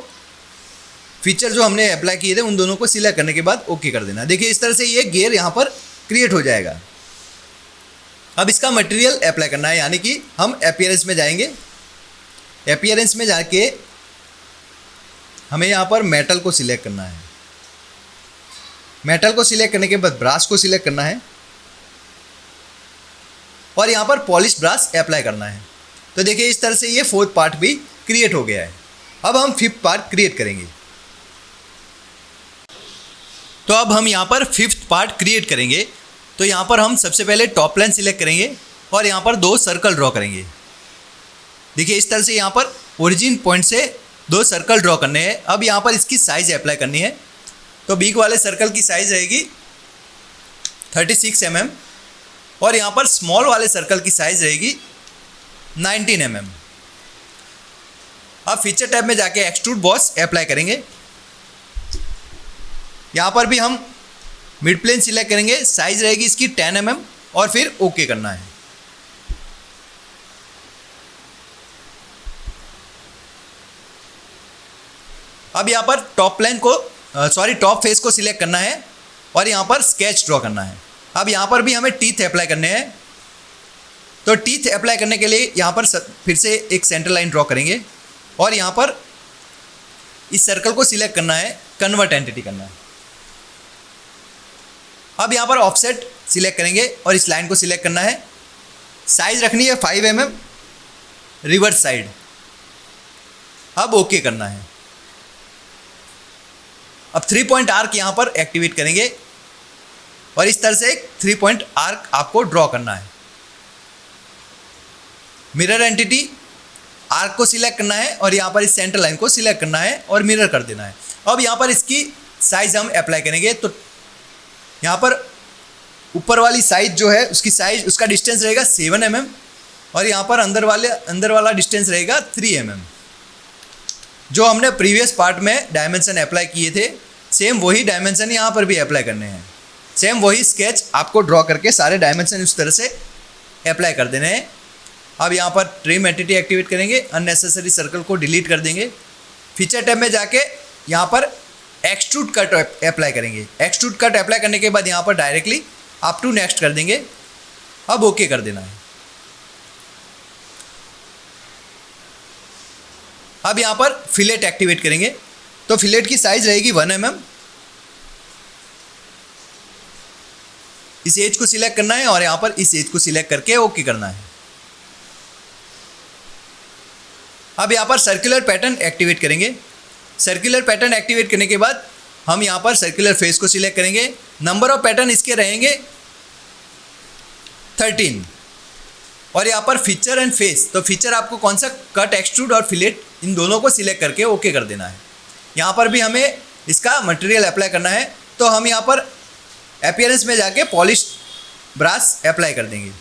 फीचर जो हमने अप्लाई किए थे उन दोनों को सिलेक्ट करने के बाद ओके कर देना। देखिए इस तरह से ये गियर यहाँ पर क्रिएट हो जाएगा। अब इसका मटेरियल अप्लाई करना है, यानी कि हम अपीयरेंस में जाएंगे। अपीयरेंस में जाके हमें यहाँ पर मेटल को सिलेक्ट करना है। मेटल को सिलेक्ट करने के बाद ब्रास को सिलेक्ट करना है और यहाँ पर पॉलिश ब्रास अप्लाई करना है। तो देखिए इस तरह से ये 4th पार्ट भी क्रिएट हो गया है। अब हम 5th पार्ट क्रिएट करेंगे। तो अब हम यहाँ पर 5th पार्ट क्रिएट करेंगे। तो यहाँ पर हम सबसे पहले टॉप लाइन सिलेक्ट करेंगे और यहाँ पर 2 सर्कल ड्रॉ करेंगे। देखिए इस तरह से यहाँ पर ओरिजिन पॉइंट से 2 सर्कल ड्रॉ करने हैं। अब यहाँ पर इसकी साइज अप्लाई करनी है। तो बिग वाले सर्कल की साइज रहेगी 36 mm और यहाँ पर स्मॉल वाले सर्कल की साइज रहेगी 19 mm। अब फीचर टैब में जाके एक्सट्रूड बॉस अप्लाई करेंगे। यहाँ पर भी हम मिड प्लेन सिलेक्ट करेंगे। साइज रहेगी इसकी 10 mm और फिर ओके करना है। अब यहाँ पर टॉप फेस को सिलेक्ट करना है और यहाँ पर स्केच ड्रॉ करना है। अब यहाँ पर भी हमें टीथ अप्लाई करने हैं। तो टीथ अप्लाई करने के लिए यहाँ पर फिर से एक सेंटर लाइन ड्रॉ करेंगे और यहाँ पर इस सर्कल को सिलेक्ट करना है, कन्वर्ट एंटिटी करना है। अब यहाँ पर ऑफसेट सिलेक्ट करेंगे और इस लाइन को सिलेक्ट करना है। साइज रखनी है 5 mm रिवर्स साइड। अब ओके करना है। अब 3 पॉइंट आर्क यहाँ पर एक्टिवेट करेंगे और इस तरह से एक 3 पॉइंट आर्क आपको ड्रॉ करना है। मिरर एंटिटी आर्क को सिलेक्ट करना है और यहाँ पर इस सेंटर लाइन को सिलेक्ट करना है और मिरर कर देना है। अब यहाँ पर इसकी साइज हम अप्लाई करेंगे। तो यहाँ पर ऊपर वाली साइज जो है उसकी साइज, उसका डिस्टेंस रहेगा 7 mm और यहाँ पर अंदर वाला डिस्टेंस रहेगा 3 mm। जो हमने प्रीवियस पार्ट में डायमेंशन अप्लाई किए थे सेम वही डायमेंशन यहाँ पर भी अप्लाई करने हैं। सेम वही स्केच आपको ड्रॉ करके सारे डायमेंशन उस तरह से अप्लाई कर देने हैं। अब यहाँ पर ट्रिम एंटिटी एक्टिवेट करेंगे, अननेसेसरी सर्कल को डिलीट कर देंगे। फीचर टैब में जाके यहाँ पर एक्सट्रूड कट अप्लाई करेंगे। एक्सट्रूड कट अप्लाई करने के बाद यहाँ पर डायरेक्टली अप टू नेक्स्ट कर देंगे। अब ओके कर देना है। अब यहाँ पर फिलेट एक्टिवेट करेंगे, तो फिलेट की साइज रहेगी 1 mm। इस एज को सिलेक्ट करना है और यहाँ पर इस एज को सिलेक्ट करके ओके करना है। अब यहाँ पर सर्कुलर पैटर्न एक्टिवेट करेंगे। सर्कुलर पैटर्न एक्टिवेट करने के बाद हम यहाँ पर सर्कुलर फेस को सिलेक्ट करेंगे। नंबर ऑफ पैटर्न इसके रहेंगे 13। और यहाँ पर फीचर एंड फेस, तो फीचर आपको कौन सा, कट, एक्सट्रूड और फिलेट, इन दोनों को सिलेक्ट करके ओके कर देना है। यहाँ पर भी हमें इसका मटेरियल अप्लाई करना है, तो हम यहाँ पर अपीयरेंस में जाके पॉलिश ब्रश अप्लाई कर देंगे।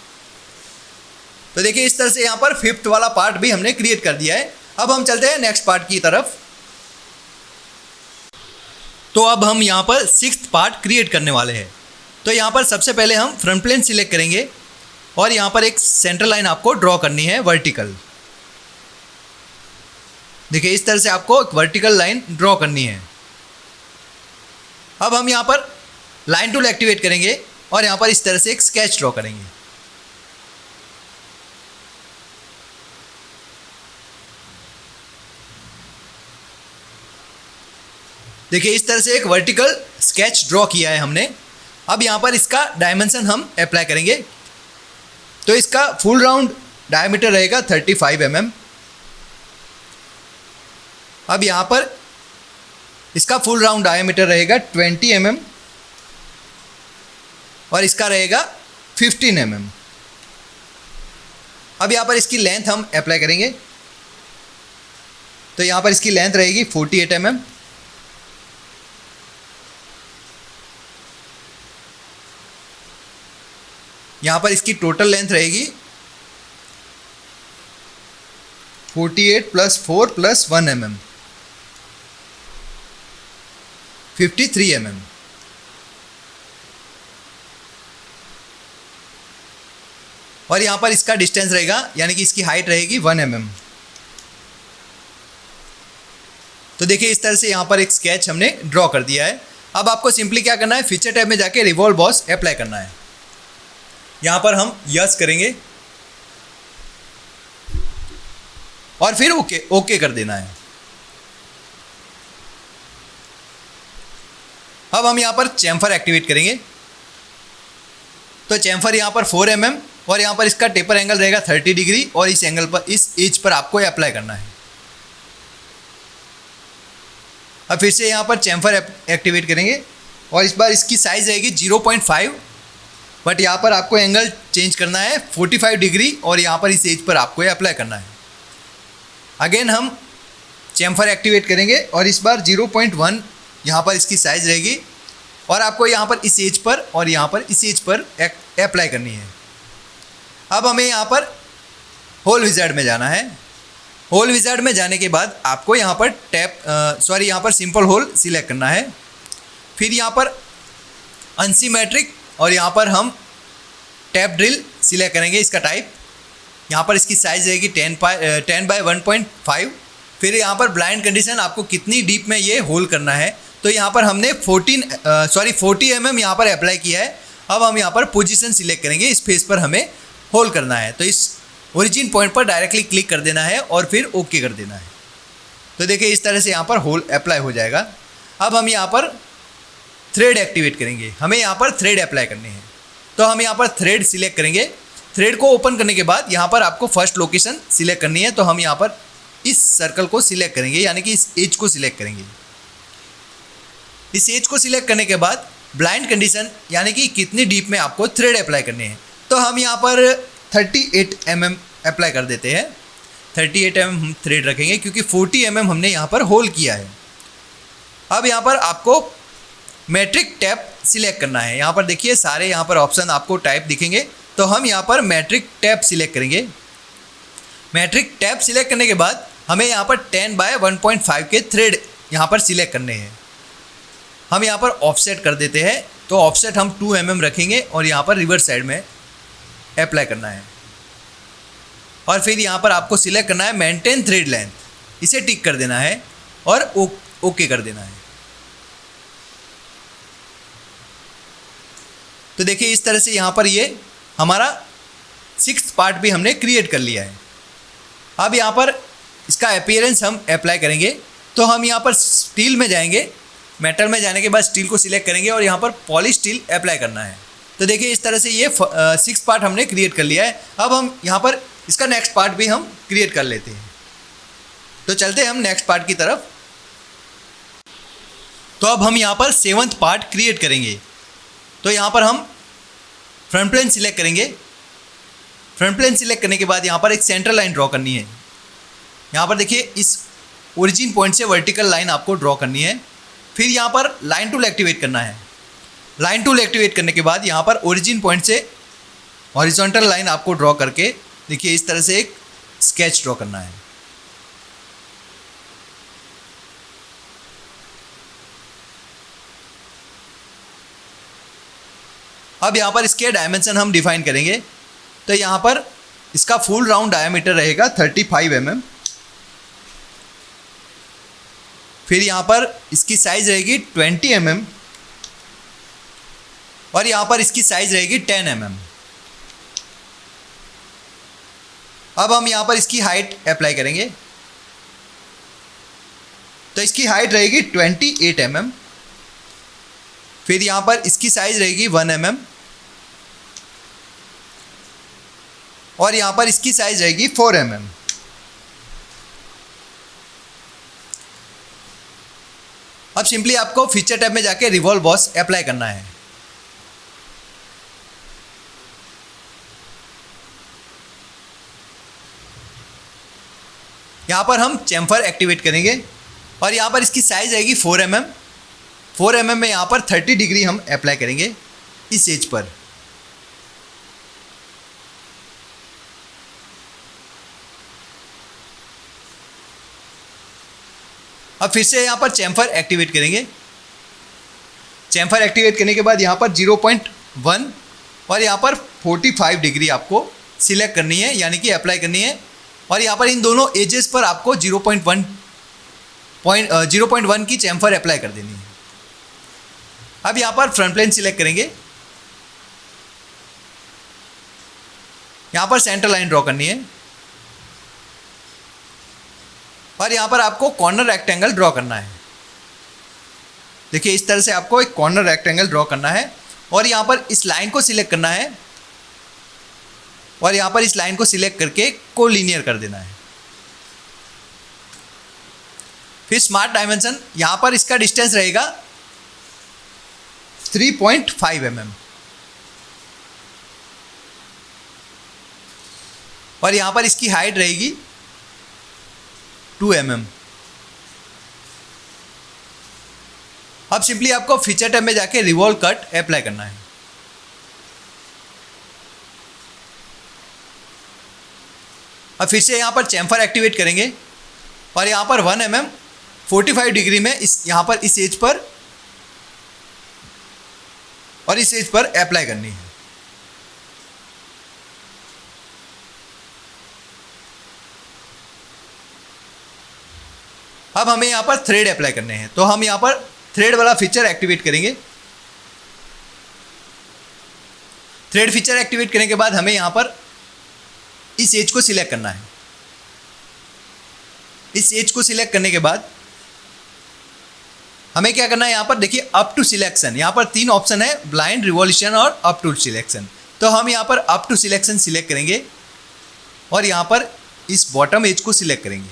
तो देखिए इस तरह से यहाँ पर 5th वाला पार्ट भी हमने क्रिएट कर दिया है। अब हम चलते हैं नेक्स्ट पार्ट की तरफ। तो अब हम यहाँ पर 6th पार्ट क्रिएट करने वाले हैं। तो यहाँ पर सबसे पहले हम फ्रंट प्लेन सिलेक्ट करेंगे और यहाँ पर एक सेंटर लाइन आपको ड्रॉ करनी है वर्टिकल। देखिए इस तरह से आपको एक वर्टिकल लाइन ड्रॉ करनी है। अब हम यहाँ पर लाइन टूल एक्टिवेट करेंगे और यहाँ पर इस तरह से एक स्केच ड्रॉ करेंगे। देखिए इस तरह से एक वर्टिकल स्केच ड्रॉ किया है हमने। अब यहाँ पर इसका डायमेंशन हम अप्लाई करेंगे। तो इसका फुल राउंड डायमीटर रहेगा 35 mm। अब यहाँ पर इसका फुल राउंड डायमीटर रहेगा 20 mm और इसका रहेगा 15 mm। अब यहाँ पर इसकी लेंथ हम अप्लाई करेंगे। तो यहाँ पर इसकी लेंथ रहेगी 48 mm। यहाँ पर इसकी टोटल लेंथ रहेगी 48 + 4 + 1 mm, 53 mm। और यहाँ पर इसका डिस्टेंस रहेगा, यानी कि इसकी हाइट रहेगी 1 mm। तो देखिए इस तरह से यहाँ पर एक स्केच हमने ड्रॉ कर दिया है। अब आपको सिंपली क्या करना है, फीचर टैब में जाके रिवॉल्व बॉस अप्लाई करना है। यहाँ पर हम यस करेंगे और फिर ओके कर देना है। अब हम यहाँ पर चैम्फर एक्टिवेट करेंगे। तो चैम्फर यहाँ पर 4 mm और यहाँ पर इसका टेपर एंगल रहेगा 30 डिग्री और इस एंगल पर, इस एज पर आपको अप्लाई करना है। अब फिर से यहाँ पर चैम्फर एक्टिवेट करेंगे और इस बार इसकी साइज़ रहेगी 0.5, बट यहाँ पर आपको एंगल चेंज करना है 45 डिग्री और यहाँ पर इस एज पर आपको अप्लाई करना है। अगेन हम चैम्फर एक्टिवेट करेंगे और इस बार 0.1 यहाँ पर इसकी साइज़ रहेगी और आपको यहाँ पर इस एज पर और यहाँ पर इस एज पर अप्लाई करनी है। अब हमें यहाँ पर होल विजार्ड में जाना है। होल विजार्ड में जाने के बाद आपको यहाँ पर यहाँ पर सिंपल होल सिलेक्ट करना है। फिर यहाँ पर अनसिमेट्रिक और यहाँ पर हम टैप ड्रिल सिलेक्ट करेंगे। इसका टाइप यहाँ पर इसकी साइज़ रहेगी 10 बाय 1.5। फिर यहाँ पर ब्लाइंड कंडीशन, आपको कितनी डीप में ये होल करना है। तो यहाँ पर हमने 40 mm यहाँ पर अप्लाई किया है। अब हम यहाँ पर पोजीशन सिलेक्ट करेंगे, इस फेस पर हमें होल करना है। तो इस ओरिजिन पॉइंट पर डायरेक्टली क्लिक कर देना है और फिर ओके कर देना है। तो देखिए इस तरह से यहाँ पर होल अप्लाई हो जाएगा। अब हम यहाँ पर थ्रेड एक्टिवेट करेंगे। हमें यहाँ पर थ्रेड अप्लाई करने हैं। तो हम यहाँ पर थ्रेड सिलेक्ट करेंगे। थ्रेड को ओपन करने के बाद यहाँ पर आपको फर्स्ट लोकेशन सिलेक्ट करनी है। तो हम यहाँ पर इस सर्कल को सिलेक्ट करेंगे, यानी कि इस एज को सिलेक्ट करेंगे। इस एज को सिलेक्ट करने के बाद ब्लाइंड कंडीशन, यानी कि कितनी डीप में आपको थ्रेड अप्लाई करने हैं। तो हम यहाँ पर 38 mm अप्लाई कर देते हैं। 38 mm हम थ्रेड रखेंगे क्योंकि 40 mm हमने यहाँ पर होल किया है। अब यहाँ पर आपको मैट्रिक टैप सिलेक्ट करना है। यहाँ पर देखिए सारे यहाँ पर ऑप्शन आपको टाइप दिखेंगे। तो हम यहाँ पर मैट्रिक टैप सिलेक्ट करेंगे। मैट्रिक टैप सिलेक्ट करने के बाद हमें यहाँ पर 10 बाय 1.5 के थ्रेड यहाँ पर सिलेक्ट करने हैं। हम यहाँ पर ऑफसेट कर देते हैं तो ऑफसेट हम 2 mm रखेंगे और यहाँ पर रिवर्स साइड में अप्लाई करना है। और फिर यहाँ पर आपको सिलेक्ट करना है मेंटेन थ्रेड लेंथ, इसे टिक कर देना है और ओके कर देना है। तो देखिए इस तरह से यहाँ पर ये हमारा 6th पार्ट भी हमने क्रिएट कर लिया है। अब यहाँ पर इसका अपीयरेंस हम अप्लाई करेंगे, तो हम यहाँ पर स्टील में जाएंगे, मेटल में जाने के बाद स्टील को सिलेक्ट करेंगे और यहाँ पर पॉलिश स्टील अप्लाई करना है। तो देखिए इस तरह से ये 6 पार्ट हमने क्रिएट कर लिया है। अब हम यहाँ पर इसका नेक्स्ट पार्ट भी हम क्रिएट कर लेते हैं। तो चलते हैं हम नेक्स्ट पार्ट की तरफ। तो अब हम यहाँ पर 7th पार्ट क्रिएट करेंगे। तो यहाँ पर हम फ्रंट प्लेन सिलेक्ट करेंगे। फ्रंट प्लेन सिलेक्ट करने के बाद यहाँ पर एक सेंटर लाइन ड्रॉ करनी है। यहाँ पर देखिए इस ओरिजिन पॉइंट से वर्टिकल लाइन आपको ड्रॉ करनी है। फिर यहाँ पर लाइन टूल एक्टिवेट करना है। लाइन टूल एक्टिवेट करने के बाद यहाँ पर ओरिजिन पॉइंट से हॉरिजॉन्टल लाइन आपको ड्रॉ करके देखिए इस तरह से एक स्केच ड्रॉ करना है। अब यहाँ पर इसके डायमेंशन हम डिफाइन करेंगे। तो यहाँ पर इसका फुल राउंड डायमीटर रहेगा 35 mm। फिर यहाँ पर इसकी साइज रहेगी 20 mm और यहाँ पर इसकी साइज रहेगी 10 mm। अब हम यहाँ पर इसकी हाइट अप्लाई करेंगे। तो इसकी हाइट रहेगी 28 mm। फिर यहाँ पर इसकी साइज रहेगी 1 mm और यहाँ पर इसकी साइज रहेगी 4 mm। अब सिंपली आपको फीचर टैब में जाके रिवॉल्व बॉस अप्लाई करना है। यहाँ पर हम चैम्फर एक्टिवेट करेंगे और यहाँ पर इसकी साइज रहेगी 4 mm। 4 mm में यहाँ पर 30 डिग्री हम अप्लाई करेंगे इस एज पर। अब फिर से यहाँ पर चैम्फर एक्टिवेट करेंगे। चैम्फर एक्टिवेट करने के बाद यहाँ पर 0.1 और यहाँ पर 45 डिग्री आपको सिलेक्ट करनी है, यानी कि अप्लाई करनी है। और यहाँ पर इन दोनों एजेस पर आपको 0.1 की चैम्फर अप्लाई कर देनी है। अब यहाँ पर फ्रंट प्लेन सिलेक्ट करेंगे। यहाँ पर सेंटर लाइन ड्रॉ करनी है और यहाँ पर आपको कॉर्नर रेक्टेंगल ड्रॉ करना है। देखिए इस तरह से आपको एक कॉर्नर रेक्टेंगल ड्रॉ करना है और यहाँ पर इस लाइन को सिलेक्ट करना है और यहाँ पर इस लाइन को सिलेक्ट करके कोलिनियर कर देना है। फिर स्मार्ट डायमेंशन, यहाँ पर इसका डिस्टेंस रहेगा 3.5 mm और यहाँ पर इसकी हाइट रहेगी 2 mm। अब सिंपली आपको फीचर टैब में जाके रिवॉल्व कट अप्लाई करना है। अब फिर से यहाँ पर चैम्फर एक्टिवेट करेंगे और यहाँ पर 1 mm 45 डिग्री में यहाँ पर इस एज पर और इस एज पर अप्लाई करनी है। अब हमें यहाँ पर थ्रेड अप्लाई करने हैं, तो हम यहाँ पर थ्रेड वाला फीचर एक्टिवेट करेंगे। थ्रेड फीचर एक्टिवेट करने के बाद हमें यहाँ पर इस एज को सिलेक्ट करना है। इस एज को सिलेक्ट करने के बाद हमें क्या करना है, यहाँ पर देखिए अप टू सिलेक्शन, यहाँ पर 3 ऑप्शन है, ब्लाइंड, रिवॉल्यूशन और अप टू सिलेक्शन। तो हम यहाँ पर अप टू सिलेक्शन सिलेक्ट करेंगे और यहाँ पर इस बॉटम एज को सिलेक्ट करेंगे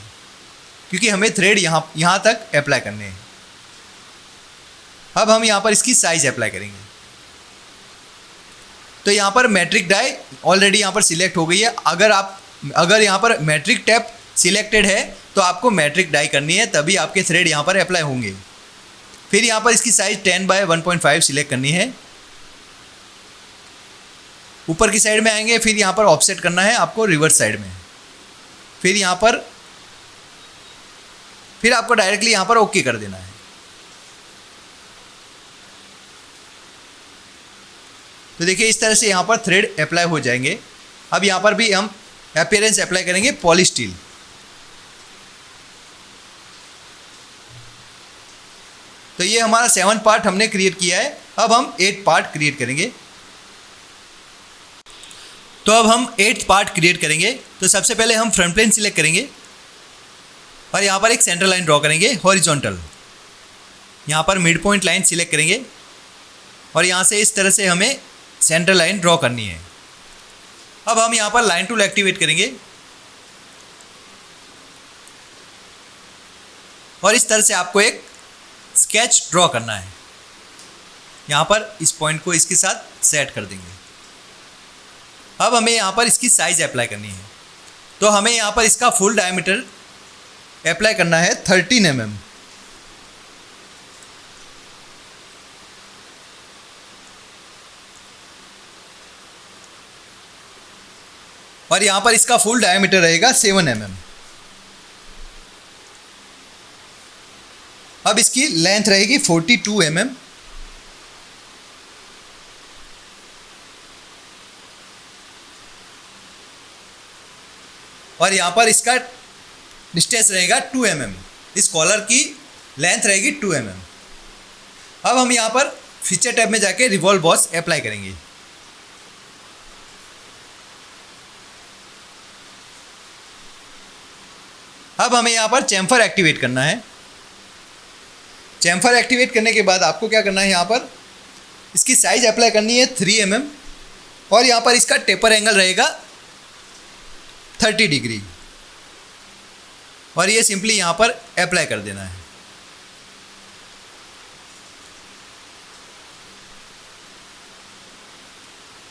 क्योंकि हमें थ्रेड यहाँ तक अप्लाई करने हैं। अब हम यहाँ पर इसकी साइज अप्लाई करेंगे। तो यहाँ पर मैट्रिक डाई ऑलरेडी यहाँ पर सिलेक्ट हो गई है। अगर यहाँ पर मैट्रिक टैप सिलेक्टेड है तो आपको मैट्रिक डाई करनी है, तभी आपके थ्रेड यहाँ पर अप्लाई होंगे। फिर यहाँ पर इसकी साइज 10/1.5 सिलेक्ट करनी है। ऊपर की साइड में आएंगे, फिर यहाँ पर ऑफसेट करना है आपको रिवर्स साइड में। फिर यहाँ पर फिर आपको डायरेक्टली यहाँ पर ओके कर देना है। तो देखिए इस तरह से यहाँ पर थ्रेड अप्लाई हो जाएंगे। अब यहाँ पर भी हम अपीयरेंस अप्लाई करेंगे पॉली स्टील। तो ये हमारा 7 पार्ट हमने क्रिएट किया है। अब हम 8 पार्ट क्रिएट करेंगे। तो अब हम 8 पार्ट क्रिएट करेंगे। तो सबसे पहले हम फ्रंट प्लेन सिलेक्ट करेंगे और यहाँ पर एक सेंटर लाइन ड्रॉ करेंगे हॉरिजॉन्टल। यहाँ पर मिड पॉइंट लाइन सिलेक्ट करेंगे और यहाँ से इस तरह से हमें सेंटर लाइन ड्रॉ करनी है। अब हम यहाँ पर लाइन टूल एक्टिवेट करेंगे और इस तरह से आपको एक स्केच ड्रॉ करना है। यहाँ पर इस पॉइंट को इसके साथ सेट कर देंगे। अब हमें यहाँ पर इसकी साइज अप्लाई करनी है। तो हमें यहाँ पर इसका फुल डायमीटर अप्लाई करना है 13 mm। और यहाँ पर इसका फुल डायमीटर रहेगा 7 mm। अब इसकी लेंथ रहेगी 42 mm। और यहाँ पर इसका डिस्टेंस रहेगा 2 mm। इस कॉलर की लेंथ रहेगी 2 mm। अब हम यहाँ पर फीचर टैब में जाके रिवॉल्व बॉस अप्लाई करेंगे। अब हमें यहाँ पर चैम्फर एक्टिवेट करना है। चैम्फर एक्टिवेट करने के बाद आपको क्या करना है, यहाँ पर इसकी साइज अप्लाई करनी है 3 mm और यहाँ पर इसका टेपर एंगल रहेगा 30 डिग्री और ये सिंपली यहाँ पर अप्लाई कर देना है।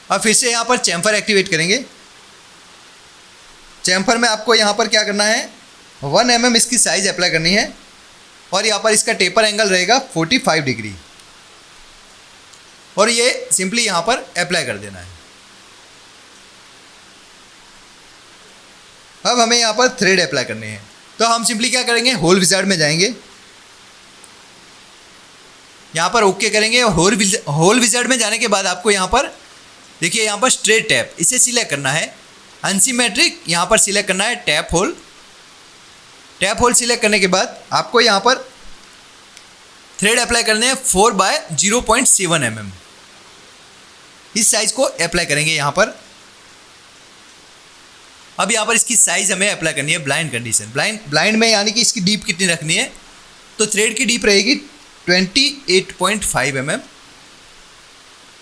अब फिर से यहाँ पर चैम्फर एक्टिवेट करेंगे। चैम्फर में आपको यहाँ पर क्या करना है, 1 mm इसकी साइज अप्लाई करनी है और यहाँ पर इसका टेपर एंगल रहेगा 45 डिग्री और ये सिंपली यहाँ पर अप्लाई कर देना है। अब हमें यहाँ पर थ्रेड अप्लाई करने हैं। तो हम सिंपली क्या करेंगे, होल विजार्ड में जाएंगे, यहाँ पर ओके करेंगे। होल विजार्ड में जाने के बाद आपको यहाँ पर देखिए, यहाँ पर स्ट्रेट टैप इसे सिलेक्ट करना है। अनसिमेट्रिक यहाँ पर सिलेक्ट करना है tap hole. Tap hole select करने के बाद आपको यहाँ पर थ्रेड अप्लाई करने हैं 4/0.7 mm। इस साइज को अप्लाई करेंगे यहाँ पर। अब यहाँ पर इसकी साइज हमें अप्लाई करनी है ब्लाइंड कंडीशन। ब्लाइंड में यानी कि इसकी डीप कितनी रखनी है, तो थ्रेड की डीप रहेगी 28.5 mm।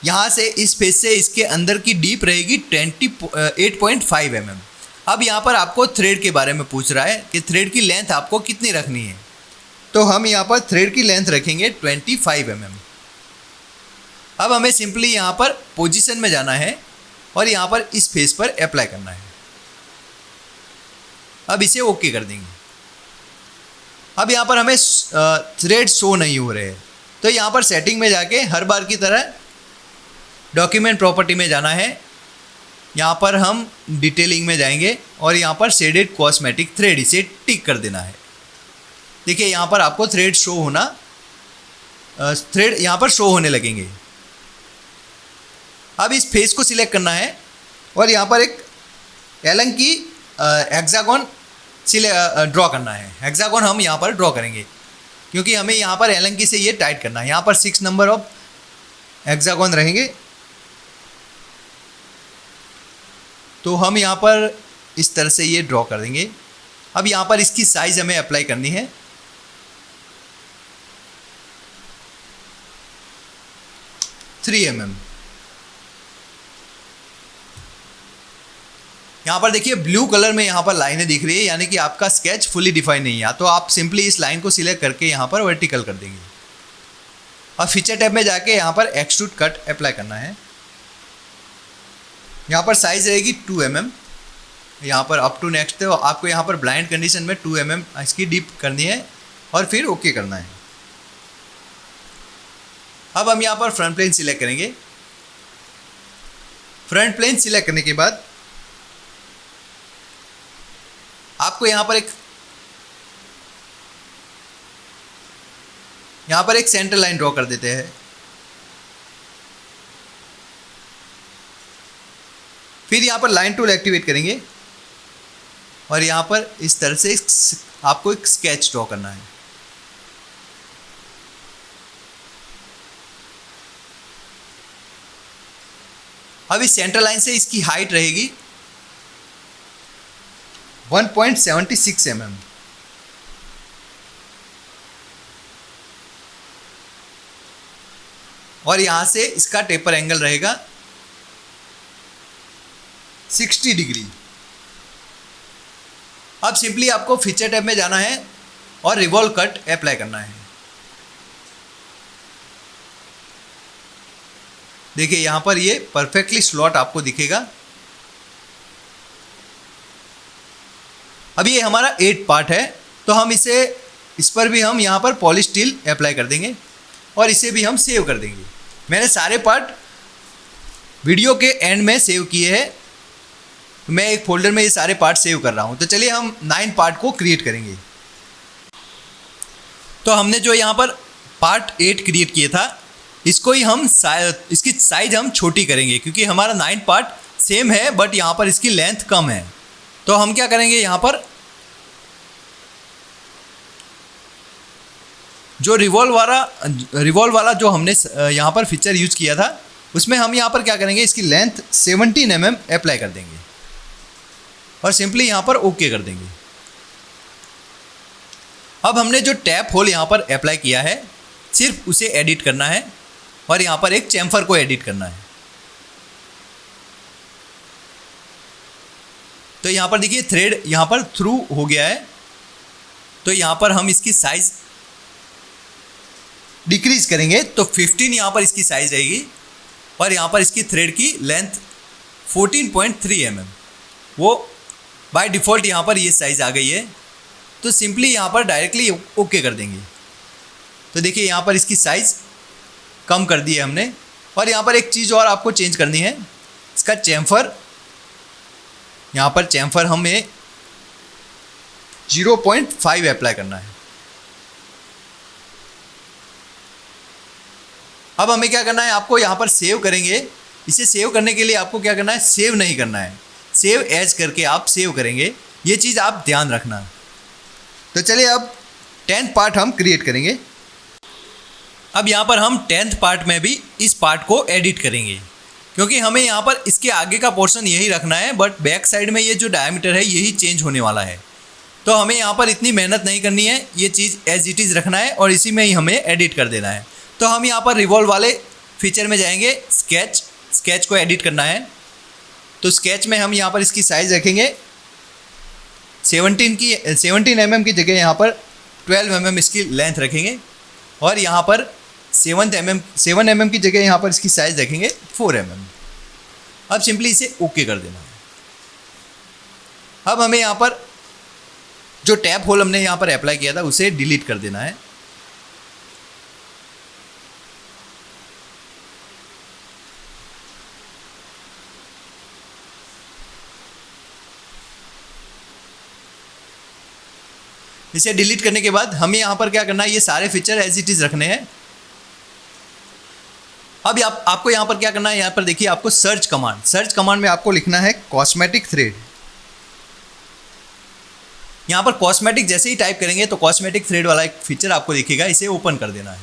यहाँ से इस फेस से इसके अंदर की डीप रहेगी 28.5 mm। अब यहाँ पर आपको थ्रेड के बारे में पूछ रहा है कि थ्रेड की लेंथ आपको कितनी रखनी है, तो हम यहाँ पर थ्रेड की लेंथ रखेंगे 25 mm। अब हमें सिंपली यहाँ पर पोजीशन में जाना है और यहाँ पर इस फेस पर अप्लाई करना है। अब इसे ओके कर देंगे। अब यहाँ पर हमें थ्रेड शो नहीं हो रहे हैं, तो यहाँ पर सेटिंग में जाके हर बार की तरह डॉक्यूमेंट प्रॉपर्टी में जाना है। यहाँ पर हम डिटेलिंग में जाएंगे और यहाँ पर शेडेड कॉस्मेटिक थ्रेड इसे टिक कर देना है। देखिए यहाँ पर आपको थ्रेड शो होना, थ्रेड यहाँ पर शो होने लगेंगे। अब इस फेस को सिलेक्ट करना है और यहाँ पर एक एलन की हेक्सागोन ड्रॉ करना है। हेक्सागोन हम यहाँ पर ड्रॉ करेंगे क्योंकि हमें यहाँ पर एलन की से ये टाइट करना है। यहाँ पर 6 नंबर ऑफ हेक्सागोन रहेंगे, तो हम यहाँ पर इस तरह से ये ड्रॉ कर देंगे। अब यहाँ पर इसकी साइज हमें अप्लाई करनी है 3 mm। यहाँ पर देखिए ब्लू कलर में यहाँ पर लाइनें दिख रही है, यानी कि आपका स्केच फुली डिफाइन नहीं है। तो आप सिंपली इस लाइन को सिलेक्ट करके यहाँ पर वर्टिकल कर देंगे और फीचर टैब में जाके यहाँ पर एक्सट्रूड कट अप्लाई करना है। यहाँ पर साइज रहेगी 2 mm। यहाँ पर अप टू नेक्स्ट, तो आपको यहाँ पर ब्लाइंड कंडीशन में 2 mm इसकी डीप करनी है और फिर ओके करना है। अब हम यहाँ पर फ्रंट प्लेन सिलेक्ट करेंगे। फ्रंट प्लेन सिलेक्ट करने के बाद आपको यहाँ पर एक सेंटर लाइन ड्रॉ कर देते हैं। फिर यहाँ पर लाइन टूल एक्टिवेट करेंगे और यहाँ पर इस तरह से आपको एक स्केच ड्रॉ करना है। अब इस सेंटर लाइन से इसकी हाइट रहेगी 1.76 mm। और यहां से इसका टेपर एंगल रहेगा 60 डिग्री। अब सिंपली आपको फीचर टैब में जाना है और रिवॉल्व कट अप्लाई करना है। देखिए यहां पर ये परफेक्टली स्लॉट आपको दिखेगा। अब ये हमारा 8 पार्ट है, तो हम इस पर भी हम यहाँ पर पॉलिश स्टील अप्लाई कर देंगे और इसे भी हम सेव कर देंगे। मैंने सारे पार्ट वीडियो के एंड में सेव किए हैं। मैं एक फोल्डर में ये सारे पार्ट सेव कर रहा हूँ। तो चलिए हम 9 पार्ट को क्रिएट करेंगे। तो हमने जो यहाँ पर पार्ट 8 क्रिएट किया था, इसको ही हम इसकी साइज हम छोटी करेंगे, क्योंकि हमारा 9 पार्ट सेम है बट यहाँ पर इसकी लेंथ कम है। तो हम क्या करेंगे, यहाँ पर जो रिवॉल्व वाला जो हमने यहाँ पर फीचर यूज किया था, उसमें हम यहाँ पर क्या करेंगे, इसकी लेंथ 17 mm अप्लाई कर देंगे और सिंपली यहाँ पर ओके कर देंगे। अब हमने जो टैप होल यहाँ पर अप्लाई किया है, सिर्फ उसे एडिट करना है और यहाँ पर एक चैम्फर को एडिट करना है। तो यहाँ पर देखिए थ्रेड यहाँ पर थ्रू हो गया है। तो यहाँ पर हम इसकी साइज डिक्रीज करेंगे तो 15 यहाँ पर इसकी साइज रहेगी और यहाँ पर इसकी थ्रेड की लेंथ 14.3 mm। वो बाय डिफ़ॉल्ट यहाँ पर ये साइज़ आ गई है। तो सिंपली यहाँ पर डायरेक्टली ओके कर देंगे। तो देखिए यहाँ पर इसकी साइज़ कम कर दी है हमने। और यहाँ पर एक चीज़ और आपको चेंज करनी है, इसका चैम्फर, यहाँ पर चैम्फर हमें 0.5 अप्लाई करना है। अब हमें क्या करना है, आपको यहाँ पर सेव करेंगे। इसे सेव करने के लिए आपको क्या करना है, सेव नहीं करना है, सेव एज करके आप सेव करेंगे। ये चीज़ आप ध्यान रखना। तो चलिए अब 10th पार्ट हम क्रिएट करेंगे। अब यहाँ पर हम 10th पार्ट में भी इस पार्ट को एडिट करेंगे, क्योंकि हमें यहाँ पर इसके आगे का पोर्शन यही रखना है, बट बैक साइड में ये जो डायमीटर है यही चेंज होने वाला है। तो हमें यहाँ पर इतनी मेहनत नहीं करनी है, ये चीज़ एज इट इज़ रखना है और इसी में ही हमें एडिट कर देना है। तो हम यहाँ पर रिवॉल्व वाले फीचर में जाएंगे, स्केच को एडिट करना है। तो स्केच में हम यहाँ पर इसकी साइज़ रखेंगे 17 mm की जगह यहाँ पर 12 mm इसकी लेंथ रखेंगे और यहाँ पर 7 mm की जगह यहाँ पर इसकी साइज़ रखेंगे 4 mm। अब सिंपली इसे ओके कर देना है। अब हमें यहाँ पर जो टैप होल हमने यहाँ पर अप्लाई किया था उसे डिलीट कर देना है। इसे डिलीट करने के बाद हमें यहाँ पर क्या करना है, ये सारे फीचर एज इट इज़ रखने हैं। अब आपको यहाँ पर क्या करना है, यहाँ पर देखिए आपको सर्च कमांड में आपको लिखना है कॉस्मेटिक थ्रेड। यहाँ पर कॉस्मेटिक जैसे ही टाइप करेंगे तो कॉस्मेटिक थ्रेड वाला एक फीचर आपको दिखेगा, इसे ओपन कर देना है।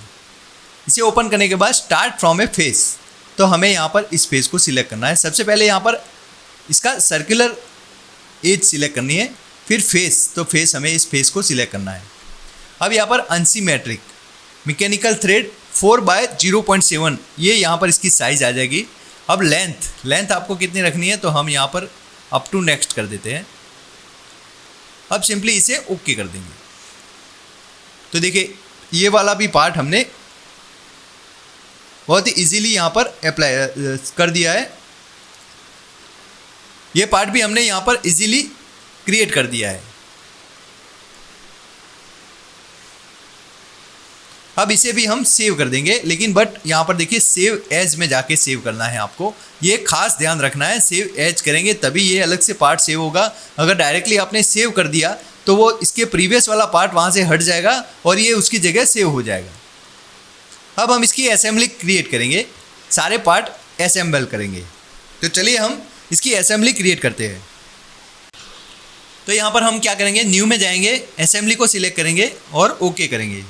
इसे ओपन करने के बाद स्टार्ट फ्रॉम ए फेस, तो हमें यहाँ पर इस फेस को सिलेक्ट करना है। सबसे पहले यहाँ पर इसका सर्कुलर एज सिलेक्ट करनी है, फिर फेस, तो फेस हमें इस फेस को सिलेक्ट करना है। अब यहाँ पर अनसीमेट्रिक मैकेनिकल थ्रेड 4/0.7, ये यहाँ पर इसकी साइज़ आ जाएगी। अब लेंथ आपको कितनी रखनी है, तो हम यहाँ पर अप टू नेक्स्ट कर देते हैं। अब सिंपली इसे ओके कर देंगे। तो देखिए ये वाला भी पार्ट हमने बहुत ही इजीली यहाँ पर अप्लाई कर दिया है। ये पार्ट भी हमने यहाँ पर इजीली क्रिएट कर दिया है। अब इसे भी हम सेव कर देंगे, लेकिन बट यहाँ पर देखिए सेव एज में जाके सेव करना है आपको, ये खास ध्यान रखना है। सेव एज करेंगे तभी ये अलग से पार्ट सेव होगा। अगर डायरेक्टली आपने सेव कर दिया तो वो इसके प्रीवियस वाला पार्ट वहाँ से हट जाएगा और ये उसकी जगह सेव हो जाएगा। अब हम इसकी असेंबली क्रिएट करेंगे, सारे पार्ट असेंबल करेंगे। तो चलिए हम इसकी असेंबली क्रिएट करते हैं। तो यहाँ पर हम क्या करेंगे, न्यू में जाएंगे, असेंबली को सिलेक्ट करेंगे और ओके करेंगे।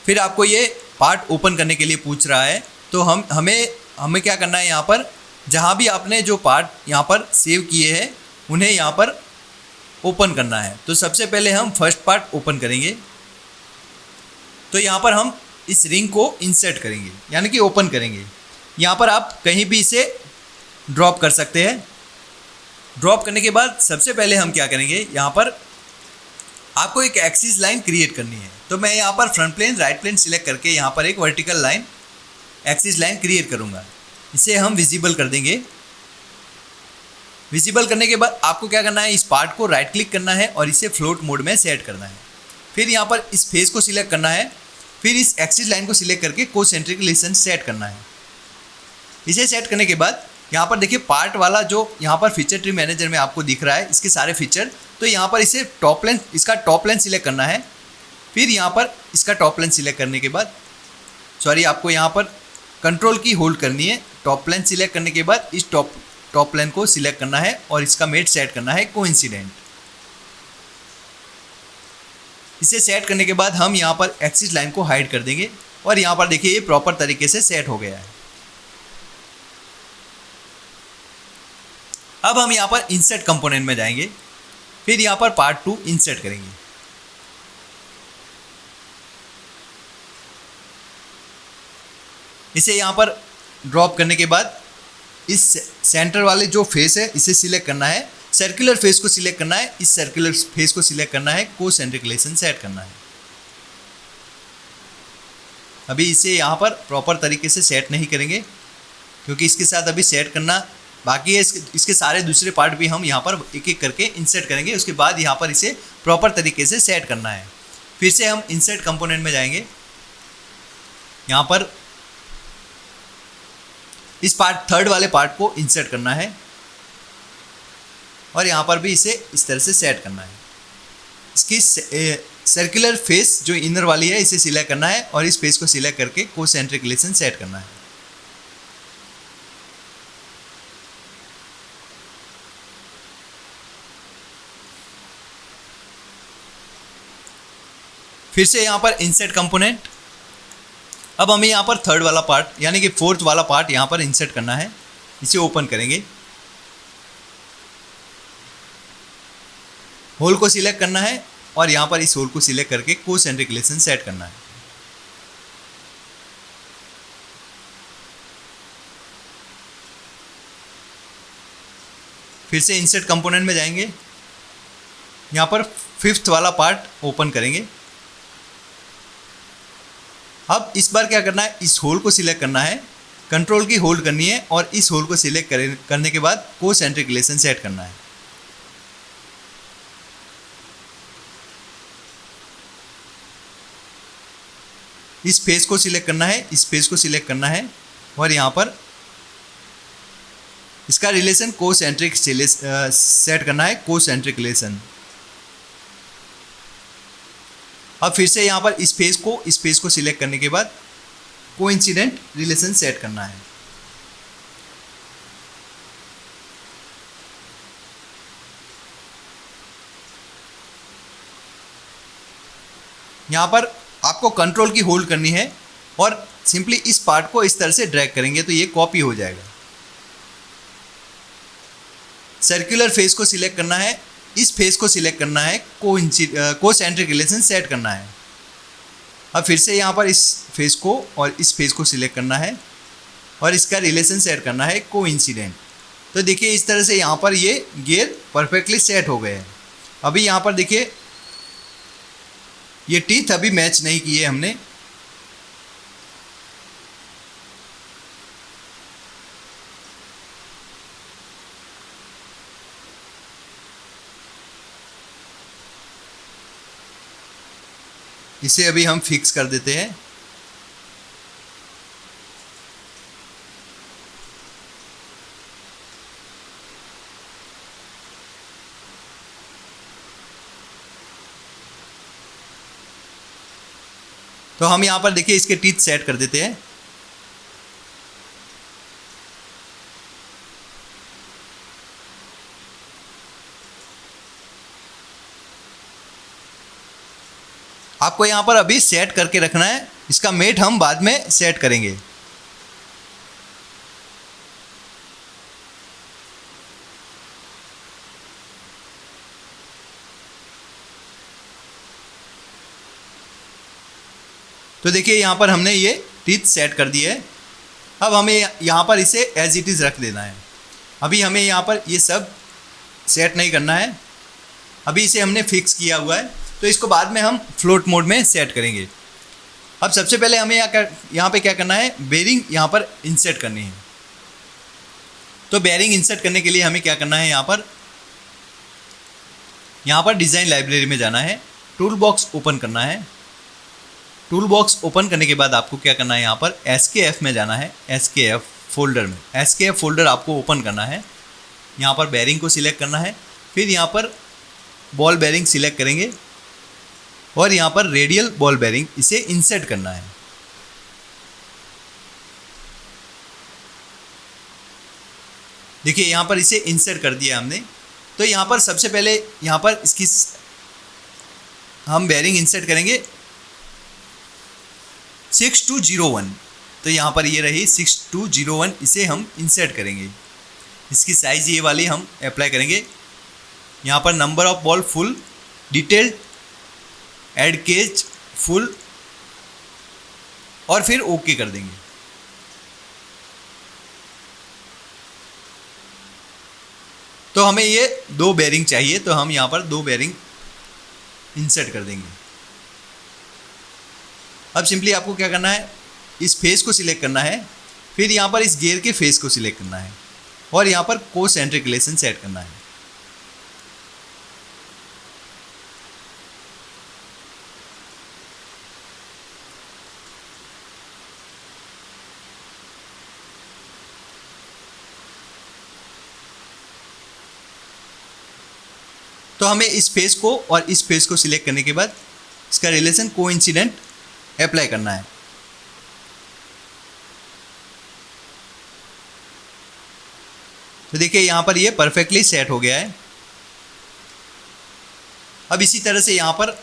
फिर आपको ये पार्ट ओपन करने के लिए पूछ रहा है, तो हमें क्या करना है, यहाँ पर जहाँ भी आपने जो पार्ट यहाँ पर सेव किए हैं उन्हें यहाँ पर ओपन करना है। तो सबसे पहले हम फर्स्ट पार्ट ओपन करेंगे। तो यहाँ पर हम इस रिंग को इंसर्ट करेंगे, यानी कि ओपन करेंगे। यहाँ पर आप कहीं भी इसे ड्रॉप कर सकते हैं। ड्रॉप करने के बाद सबसे पहले हम क्या करेंगे, यहाँ पर आपको एक एक्सिस लाइन क्रिएट करनी है। तो मैं यहाँ पर front plane right plane select करके यहाँ पर एक vertical line axis line create करूँगा। इसे हम विजिबल कर देंगे। विजिबल करने के बाद आपको क्या करना है, इस पार्ट को राइट क्लिक करना है और इसे फ्लोट मोड में सेट करना है। फिर यहाँ पर इस फेस को सिलेक्ट करना है, फिर इस एक्सिस लाइन को सिलेक्ट करके कोसेंट्रिक रिलेशन सेट करना है। इसे सेट करने के बाद यहाँ पर देखिए पार्ट वाला जो यहाँ पर फीचर ट्री मैनेजर में आपको दिख रहा है, इसके सारे फीचर। तो यहाँ पर इसे इसका टॉप लाइन सिलेक्ट करना है। फिर यहाँ पर इसका टॉप लाइन सिलेक्ट करने के बाद आपको यहाँ पर कंट्रोल की होल्ड करनी है। टॉप लाइन सिलेक्ट करने के बाद इस टॉप लाइन को सिलेक्ट करना है और इसका मेट सेट करना है कोइंसिडेंट। इसे सेट करने के बाद हम यहाँ पर एक्सिस लाइन को हाइड कर देंगे और यहाँ पर देखिए ये प्रॉपर तरीके से सेट हो गया है। अब हम यहाँ पर इंसर्ट कंपोनेंट में जाएंगे, फिर यहाँ पर पार्ट 2 इंसर्ट करेंगे। इसे यहाँ पर ड्रॉप करने के बाद इस सेंटर वाले जो फेस है इसे सिलेक्ट करना है, सर्कुलर फेस को सिलेक्ट करना है, इस सर्कुलर फेस को सिलेक्ट करना है, कोसेंट्रिक रिलेशन सेट करना है। अभी इसे यहाँ पर प्रॉपर तरीके से सेट नहीं करेंगे क्योंकि इसके साथ अभी सेट करना बाकी है। इसके सारे दूसरे पार्ट भी हम यहाँ पर एक एक करके इंसर्ट करेंगे, उसके बाद यहाँ पर इसे प्रॉपर तरीके से सेट करना है। फिर से हम इंसर्ट कंपोनेंट में जाएंगे, यहाँ पर इस थर्ड वाले पार्ट को इंसर्ट करना है और यहाँ पर भी इसे इस तरह से सेट करना है। इसकी सर्कुलर फेस जो इनर वाली है इसे सिलेक्ट करना है और इस फेस को सिलेक्ट करके कोसेंट्रिक रिलेशन सेट करना है। फिर से यहाँ पर इंसर्ट कंपोनेंट। अब हमें यहाँ पर थर्ड वाला पार्ट यानी कि फोर्थ वाला पार्ट यहाँ पर इंसर्ट करना है। इसे ओपन करेंगे, होल को सिलेक्ट करना है और यहाँ पर इस होल को सिलेक्ट करके कोसेंट्रिक रिलेशन सेट करना है। फिर से इंसर्ट कंपोनेंट में जाएंगे, यहाँ पर फिफ्थ वाला पार्ट ओपन करेंगे। अब इस बार क्या करना है, इस होल को सिलेक्ट करना है, कंट्रोल की होल्ड करनी है और इस होल को सिलेक्ट करने के बाद कोसेंट्रिक रिलेशन सेट करना है। इस फेस को सिलेक्ट करना है, इस फेस को सिलेक्ट करना है और यहाँ पर इसका रिलेशन कोसेंट्रिक सेट करना है, कोसेंट्रिक रिलेशन। अब फिर से यहाँ पर इस फेस को सिलेक्ट करने के बाद कोइंसिडेंट रिलेशन सेट करना है। यहाँ पर आपको कंट्रोल की होल्ड करनी है और सिंपली इस पार्ट को इस तरह से ड्रैग करेंगे तो ये कॉपी हो जाएगा। सर्कुलर फेस को सिलेक्ट करना है, इस फेस को सिलेक्ट करना है, कोसेंट्रिक रिलेशन सेट करना है। अब फिर से यहाँ पर इस फेस को और इस फेस को सिलेक्ट करना है और इसका रिलेशन सेट करना है कोइंसिडेंट। तो देखिए इस तरह से यहाँ पर ये गियर परफेक्टली सेट हो गए हैं। अभी यहाँ पर देखिए ये टीथ अभी मैच नहीं किए हमने, इसे अभी हम फिक्स कर देते हैं। तो हम यहाँ पर देखिए इसके टीथ सेट कर देते हैं। आपको यहाँ पर अभी सेट करके रखना है, इसका मेट हम बाद में सेट करेंगे। तो देखिए यहाँ पर हमने ये टीथ सेट कर दिए है। अब हमें यहाँ पर इसे एज इट इज़ रख देना है। अभी हमें यहाँ पर ये सब सेट नहीं करना है, अभी इसे हमने फिक्स किया हुआ है, तो इसको बाद में हम फ्लोट मोड में सेट करेंगे। अब सबसे पहले हमें यहाँ पे क्या करना है, बेरिंग यहाँ पर इंसर्ट करनी है। तो बेरिंग इंसर्ट करने के लिए हमें क्या करना है, यहाँ पर डिज़ाइन लाइब्रेरी में जाना है, टूल बॉक्स ओपन करना है। टूल बॉक्स ओपन करने के बाद आपको क्या करना है, यहाँ पर SKF में जाना है। SKF फोल्डर में SKF फोल्डर आपको ओपन करना है। यहाँ पर बेरिंग को सिलेक्ट करना है, फिर यहाँ पर बॉल बेरिंग सिलेक्ट करेंगे और यहाँ पर रेडियल बॉल बेरिंग इसे इंसर्ट करना है। देखिए यहाँ पर इसे इंसर्ट कर दिया हमने। तो यहाँ पर सबसे पहले यहाँ पर इसकी हम बेरिंग इंसर्ट करेंगे 6201। तो यहाँ पर ये रही 6201, इसे हम इंसर्ट करेंगे। इसकी साइज़ ये वाली हम अप्लाई करेंगे। यहाँ पर number of ball full, detailed, एड केज फुल और फिर ओके कर देंगे। तो हमें ये 2 बेरिंग चाहिए, तो हम यहाँ पर 2 बेरिंग इंसर्ट कर देंगे। अब सिंपली आपको क्या करना है, इस फेस को सिलेक्ट करना है, फिर यहाँ पर इस गियर के फेस को सिलेक्ट करना है और यहाँ पर कोसेंट्रिक रिलेशन सेट करना है। तो हमें इस फेस को और इस फेस को सिलेक्ट करने के बाद इसका रिलेशन कोइंसिडेंट अप्लाई करना है। तो देखिए यहाँ पर ये परफेक्टली सेट हो गया है। अब इसी तरह से यहाँ पर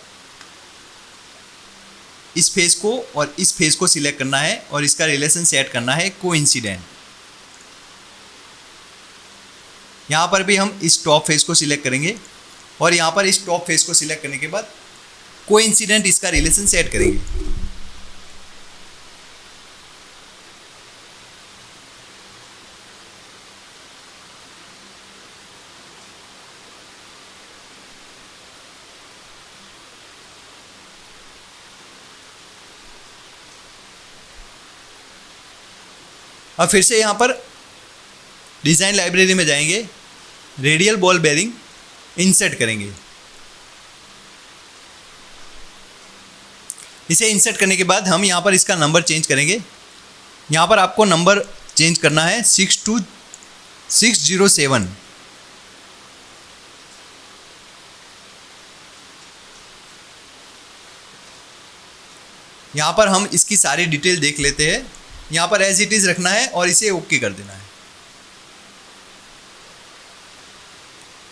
इस फेस को और इस फेस को सिलेक्ट करना है और इसका रिलेशन सेट करना है कोइंसिडेंट। यहाँ पर भी हम इस टॉप फेस को सिलेक्ट करेंगे और यहाँ पर इस टॉप फेस को सिलेक्ट करने के बाद कोइंसिडेंट इसका रिलेशन सेट करेंगे। अब फिर से यहाँ पर डिज़ाइन लाइब्रेरी में जाएंगे, रेडियल बॉल बेरिंग इंसर्ट करेंगे। इसे इंसर्ट करने के बाद हम यहाँ पर इसका नंबर चेंज करेंगे। यहाँ पर आपको नंबर चेंज करना है 62607। यहाँ पर हम इसकी सारी डिटेल देख लेते हैं। यहाँ पर एज इट इज़ रखना है और इसे ओके कर देना है।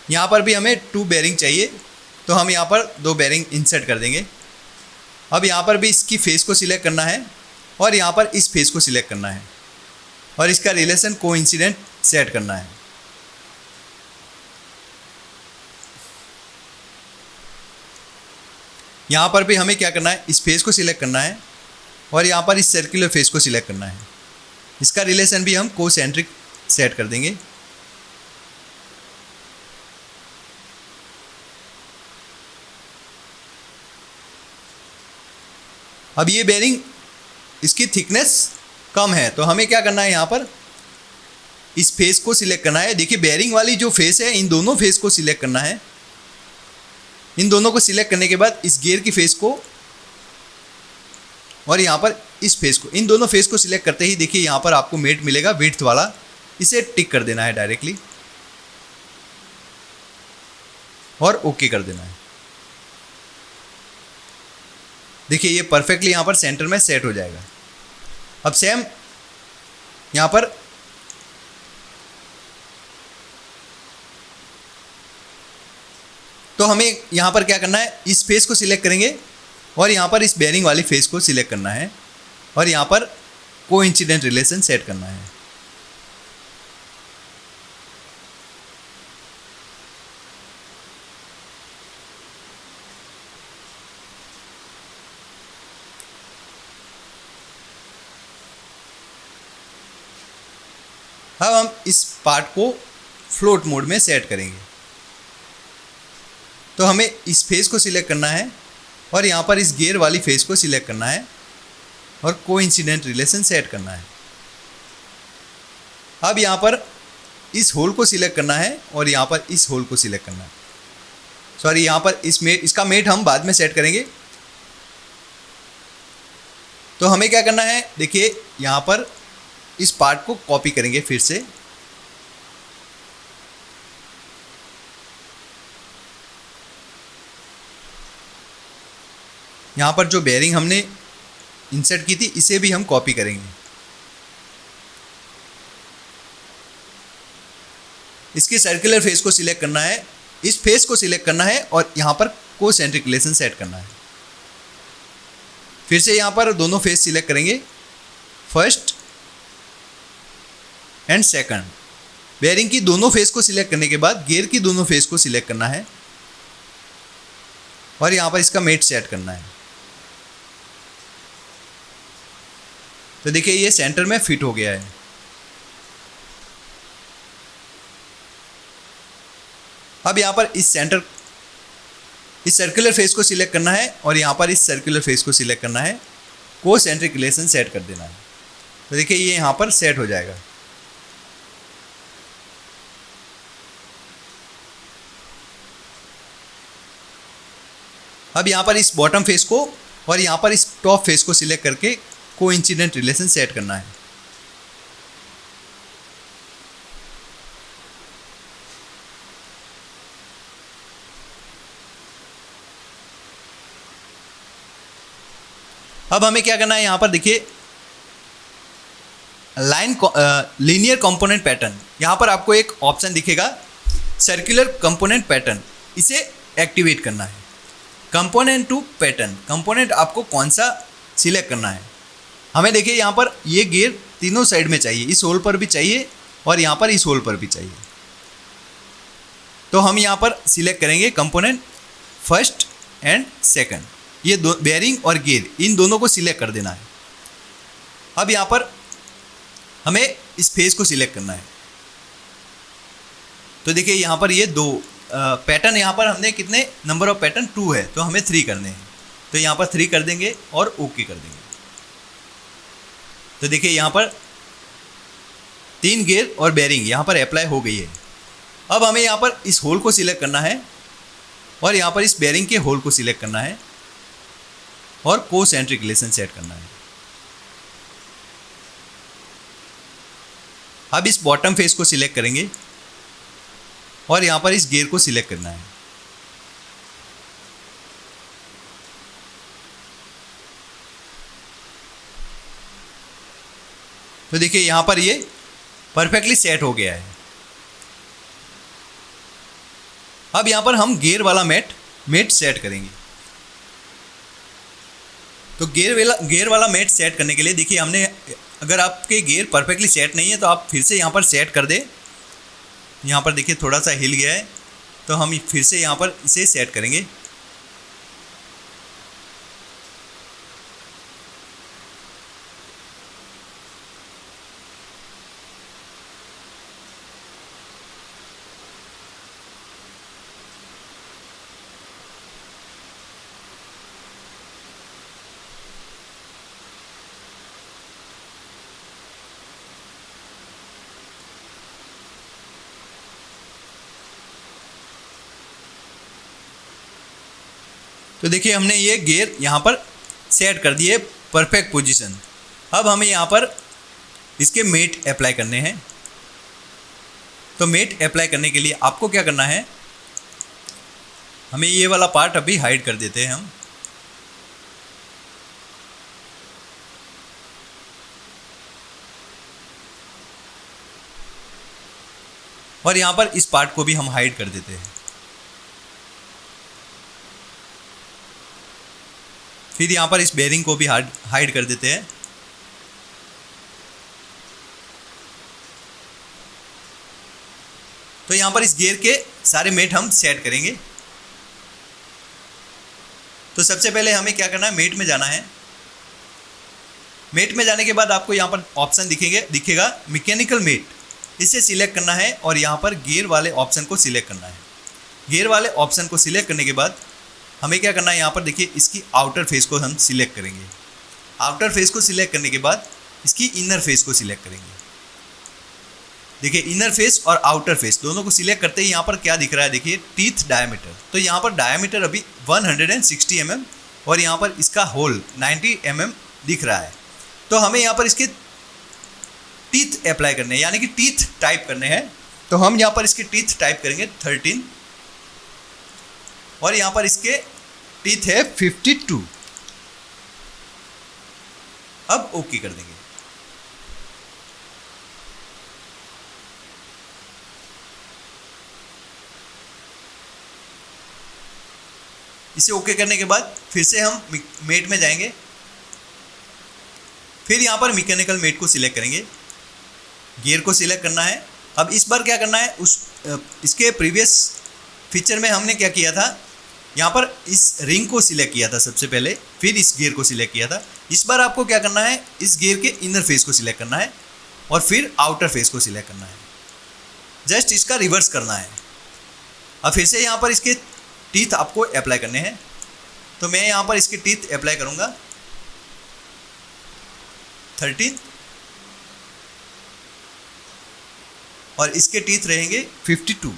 यहाँ पर भी हमें 2 बेरिंग चाहिए, तो हम यहाँ पर 2 बेरिंग इंसर्ट कर देंगे। अब यहाँ पर भी इसकी फेस को सिलेक्ट करना है और यहाँ पर इस फेस को सिलेक्ट करना है और इसका रिलेशन कोइंसिडेंट सेट करना है। यहाँ पर भी हमें क्या करना है, इस फेस को सिलेक्ट करना है और यहाँ पर इस सर्कुलर फेस को सिलेक्ट करना है। इसका रिलेशन भी हम कोसेंट्रिक सेट कर देंगे। अब ये बेरिंग इसकी थिकनेस कम है, तो हमें क्या करना है, यहाँ पर इस फेस को सिलेक्ट करना है। देखिए बेरिंग वाली जो फेस है, इन दोनों फेस को सिलेक्ट करना है। इन दोनों को सिलेक्ट करने के बाद इस गियर की फेस को और यहाँ पर इस फेस को, इन दोनों फेस को सिलेक्ट करते ही देखिए यहाँ पर आपको मेट मिलेगा विड्थ वाला, इसे टिक कर देना है डायरेक्टली और ओके कर देना है। देखिए ये परफेक्टली यहाँ पर सेंटर में सेट हो जाएगा। अब सेम यहाँ पर तो हमें यहाँ पर क्या करना है, इस फेस को सिलेक्ट करेंगे और यहाँ पर इस बेयरिंग वाली फेस को सिलेक्ट करना है और यहाँ पर कोइंसिडेंट रिलेशन सेट करना है। अब हम इस पार्ट को फ्लोट मोड में सेट करेंगे। तो हमें इस फेस को सिलेक्ट करना है और यहाँ पर इस गियर वाली फेस को सिलेक्ट करना है और कोइंसिडेंट रिलेशन सेट करना है। अब यहाँ पर इस होल को सिलेक्ट करना है और यहाँ पर इस होल को सिलेक्ट करना है। सॉरी, यहाँ पर इसका मेट हम बाद में सेट करेंगे। तो हमें क्या करना है, देखिए यहाँ पर इस पार्ट को कॉपी करेंगे फिर से। यहाँ पर जो बेयरिंग हमने इंसर्ट की थी इसे भी हम कॉपी करेंगे। इसकी सर्कुलर फेस को सिलेक्ट करना है, इस फेस को सिलेक्ट करना है और यहाँ पर कोसेंट्रिक रिलेशन सेट करना है। फिर से यहाँ पर दोनों फेस सिलेक्ट करेंगे, फर्स्ट एंड सेकंड। बेयरिंग की दोनों फेस को सिलेक्ट करने के बाद गियर की दोनों फेस को सिलेक्ट करना है और यहाँ पर इसका मेट सेट करना है। तो देखिए ये सेंटर में फिट हो गया है। अब यहाँ पर इस सर्कुलर फेस को सिलेक्ट करना है और यहाँ पर इस सर्कुलर फेस को सिलेक्ट करना है, कोसेंट्रिक रिलेशन सेट कर देना है। तो देखिए ये यहाँ पर सेट हो जाएगा। अब यहाँ पर इस बॉटम फेस को और यहाँ पर इस टॉप फेस को सिलेक्ट करके कोइंसिडेंट रिलेशन सेट करना है। अब हमें क्या करना है, यहाँ पर देखिए लीनियर कंपोनेंट पैटर्न, यहाँ पर आपको एक ऑप्शन दिखेगा सर्कुलर कंपोनेंट पैटर्न, इसे एक्टिवेट करना है। कंपोनेंट टू पैटर्न, कंपोनेंट आपको कौन सा सिलेक्ट करना है। हमें देखिए यहाँ पर ये गियर तीनों साइड में चाहिए, इस होल पर भी चाहिए और यहाँ पर इस होल पर भी चाहिए। तो हम यहाँ पर सिलेक्ट करेंगे कंपोनेंट फर्स्ट एंड सेकंड, ये दो बेयरिंग और गियर इन दोनों को सिलेक्ट कर देना है। अब यहाँ पर हमें इस फेस को सिलेक्ट करना है। तो देखिए यहाँ पर ये दो पैटर्न, यहाँ पर हमने कितने नंबर ऑफ पैटर्न 2 है, तो हमें 3 करने हैं। तो यहाँ पर 3 कर देंगे और ओके कर देंगे। तो देखिए यहाँ पर 3 गियर और बेयरिंग यहाँ पर अप्लाई हो गई है। अब हमें यहाँ पर इस होल को सिलेक्ट करना है और यहाँ पर इस बेयरिंग के होल को सिलेक्ट करना है और कोसेंट्रिक रिलेशन सेट करना है। अब इस बॉटम फेस को सिलेक्ट करेंगे और यहाँ पर इस गियर को सिलेक्ट करना है। तो देखिए यहाँ पर ये परफेक्टली सेट हो गया है। अब यहाँ पर हम गियर वाला मेट सेट करेंगे। तो गियर वाला मेट सेट करने के लिए देखिए हमने, अगर आपके गियर परफेक्टली सेट नहीं है तो आप फिर से यहाँ पर सेट कर दें। यहाँ पर देखिए थोड़ा सा हिल गया है, तो हम फिर से यहाँ पर इसे सेट करेंगे। तो देखिए हमने ये गियर यहाँ पर सेट कर दिए परफेक्ट पोजीशन। अब हमें यहाँ पर इसके मेट अप्लाई करने हैं। तो मेट अप्लाई करने के लिए आपको क्या करना है, हमें ये वाला पार्ट अभी हाइड कर देते हैं हम। और यहाँ पर इस पार्ट को भी हम हाइड कर देते हैं। फिर यहाँ पर इस बेरिंग को भी हाइड कर देते हैं। तो यहाँ पर इस गियर के सारे मेट हम सेट करेंगे। तो सबसे पहले हमें क्या करना है, मेट में जाना है। मेट में जाने के बाद आपको यहाँ पर ऑप्शन दिखेगा मैकेनिकल मेट, इसे सिलेक्ट करना है और यहाँ पर गियर वाले ऑप्शन को सिलेक्ट करना है। गियर वाले ऑप्शन को सिलेक्ट करने के बाद हमें क्या करना है, यहाँ पर देखिए इसकी आउटर फेस को हम सिलेक्ट करेंगे। आउटर फेस को सिलेक्ट करने के बाद इसकी इनर फेस को सिलेक्ट करेंगे। देखिए इनर फेस और आउटर फेस दोनों को सिलेक्ट करते ही यहाँ पर क्या दिख रहा है, देखिए टीथ डायमीटर। तो यहाँ पर डायमीटर अभी 160 mm और यहाँ पर इसका होल 90 mm दिख रहा है। तो हमें यहाँ पर इसके टीथ अप्लाई करने हैं, यानी कि टीथ टाइप करने हैं। तो हम यहाँ पर इसके टीथ टाइप करेंगे 13 और यहाँ पर इसके टीथ है 52। अब ओके कर देंगे। इसे ओके करने के बाद फिर से हम मेट में जाएंगे। फिर यहाँ पर मैकेनिकल मेट को सिलेक्ट करेंगे, गियर को सिलेक्ट करना है। अब इस बार क्या करना है, इसके प्रीवियस फीचर में हमने क्या किया था, यहाँ पर इस रिंग को सिलेक्ट किया था सबसे पहले, फिर इस गियर को सिलेक्ट किया था। इस बार आपको क्या करना है, इस गियर के इनर फेस को सिलेक्ट करना है और फिर आउटर फेस को सिलेक्ट करना है। जस्ट इसका रिवर्स करना है। अब फिर से यहाँ पर इसके टीथ आपको अप्लाई करने हैं। तो मैं यहाँ पर इसके टीथ अप्लाई करूँगा 13 और इसके टीथ रहेंगे 52।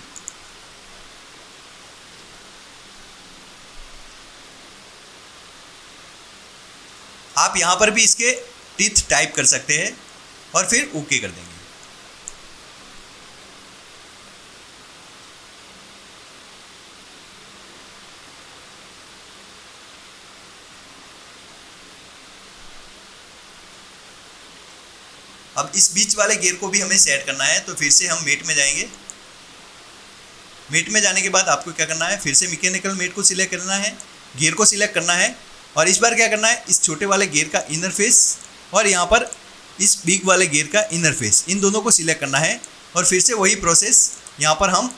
आप यहाँ पर भी इसके टीथ टाइप कर सकते हैं और फिर ओके कर देंगे। अब इस बीच वाले गियर को भी हमें सेट करना है। तो फिर से हम मेट में जाएंगे। मेट में जाने के बाद आपको क्या करना है, फिर से मैकेनिकल मेट को सिलेक्ट करना है, गियर को सिलेक्ट करना है और इस बार क्या करना है, इस छोटे वाले गियर का इनर फेस और यहाँ पर इस बिग वाले गियर का इनर फेस, इन दोनों को सिलेक्ट करना है। और फिर से वही प्रोसेस, यहाँ पर हम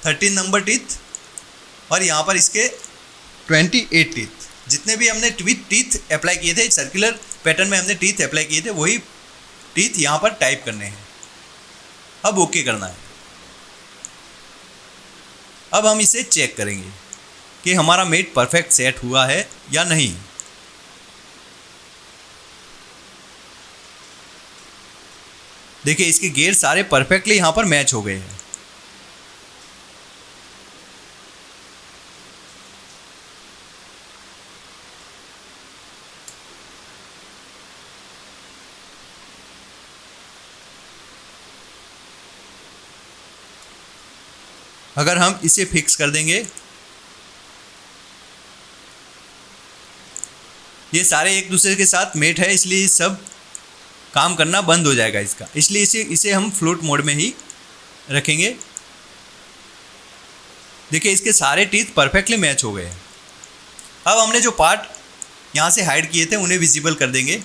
13 नंबर टीथ और यहाँ पर इसके 28 टीथ, जितने भी हमने टीथ अप्लाई किए थे, सर्कुलर पैटर्न में हमने टीथ अप्लाई किए थे, वही टीथ यहाँ पर टाइप करने हैं। अब ओके करना है। अब हम इसे चेक करेंगे कि हमारा मेट परफेक्ट सेट हुआ है या नहीं। देखिए इसके गियर सारे परफेक्टली यहाँ पर मैच हो गए हैं। अगर हम इसे फिक्स कर देंगे, ये सारे एक दूसरे के साथ मेट है, इसलिए सब काम करना बंद हो जाएगा इसका, इसलिए इसे हम फ्लोट मोड में ही रखेंगे। देखिए इसके सारे टीथ परफेक्टली मैच हो गए हैं। अब हमने जो पार्ट यहाँ से हाइड किए थे उन्हें विजिबल कर देंगे।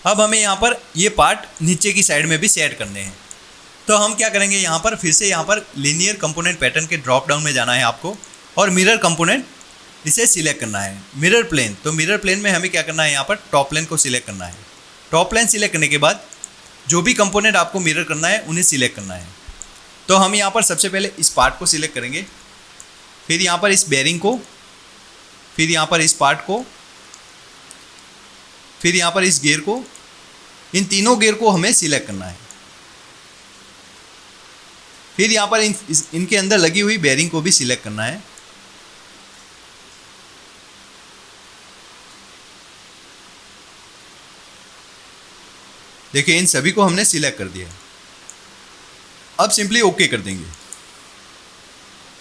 अब हमें यहाँ पर ये पार्ट नीचे की साइड में भी सेट करने हैं। तो हम क्या करेंगे, यहाँ पर फिर से यहाँ पर लीनियर कंपोनेंट पैटर्न के ड्रॉप डाउन में जाना है आपको और मिरर कंपोनेंट इसे सिलेक्ट करना है। मिरर प्लेन, तो मिरर प्लेन में हमें क्या करना है, यहाँ पर टॉप प्लेन को सिलेक्ट करना है। टॉप प्लेन सिलेक्ट करने के बाद जो भी कंपोनेंट आपको मिरर करना है उन्हें सिलेक्ट करना है। तो हम यहाँ पर सबसे पहले इस पार्ट को सिलेक्ट करेंगे। फिर यहाँ पर इस बेरिंग को, फिर यहाँ पर इस पार्ट को, फिर यहाँ पर इस गियर को, इन तीनों गियर को हमें सिलेक्ट करना है। फिर यहाँ पर इनके अंदर लगी हुई बेरिंग को भी सिलेक्ट करना है। देखिए इन सभी को हमने सिलेक्ट कर दिया। अब सिंपली ओके कर देंगे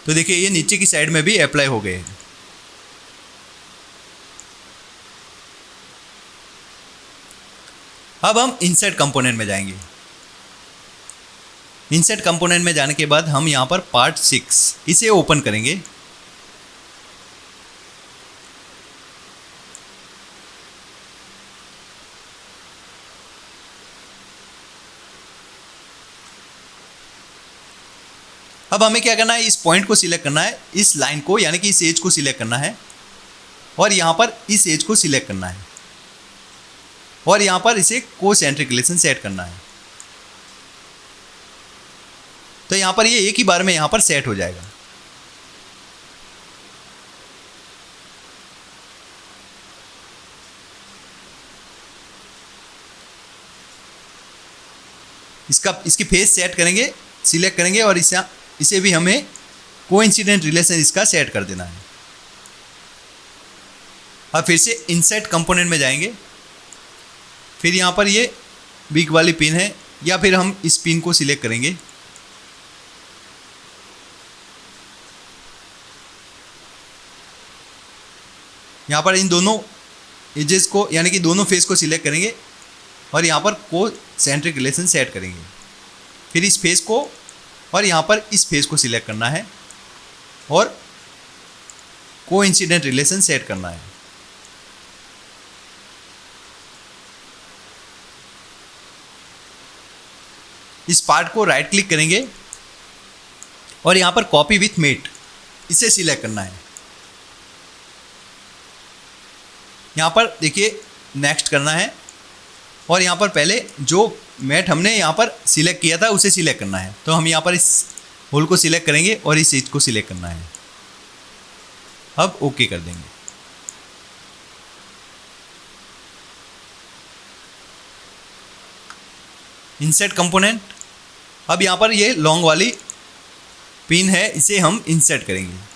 तो देखिए ये नीचे की साइड में भी अप्लाई हो गए हैं। अब हम इंसर्ट कंपोनेंट में जाएंगे। इंसर्ट कंपोनेंट में जाने के बाद हम यहाँ पर पार्ट 6 इसे ओपन करेंगे। अब हमें क्या करना है, इस पॉइंट को सिलेक्ट करना है, इस लाइन को यानी कि इस एज को सिलेक्ट करना है और यहाँ पर इस एज को सिलेक्ट करना है और यहाँ पर इसे कोसेंट्रिक रिलेशन सेट करना है। तो यहाँ पर ये एक ही बार में यहाँ पर सेट हो जाएगा। इसकी फेस सेट करेंगे, सिलेक्ट करेंगे और इसे भी हमें कोइंसिडेंट रिलेशन इसका सेट कर देना है। अब फिर से इंसर्ट कंपोनेंट में जाएंगे। फिर यहाँ पर ये बिग वाली पिन है या फिर हम इस पिन को सिलेक्ट करेंगे। यहाँ पर इन दोनों एजेस को यानी कि दोनों फेस को सिलेक्ट करेंगे और यहाँ पर कोसेंट्रिक रिलेशन सेट करेंगे। फिर इस फेस को और यहाँ पर इस फेस को सिलेक्ट करना है और कोइंसिडेंट रिलेशन सेट करना है। इस पार्ट को राइट क्लिक करेंगे और यहाँ पर कॉपी विथ मेट इसे सिलेक्ट करना है। यहाँ पर देखिए नेक्स्ट करना है और यहाँ पर पहले जो मेट हमने यहाँ पर सिलेक्ट किया था उसे सिलेक्ट करना है। तो हम यहाँ पर इस होल को सिलेक्ट करेंगे और इस एज को सिलेक्ट करना है। अब ओके कर देंगे। Insert component. अब यहाँ पर ये लॉन्ग वाली पिन है, इसे हम इंसर्ट करेंगे।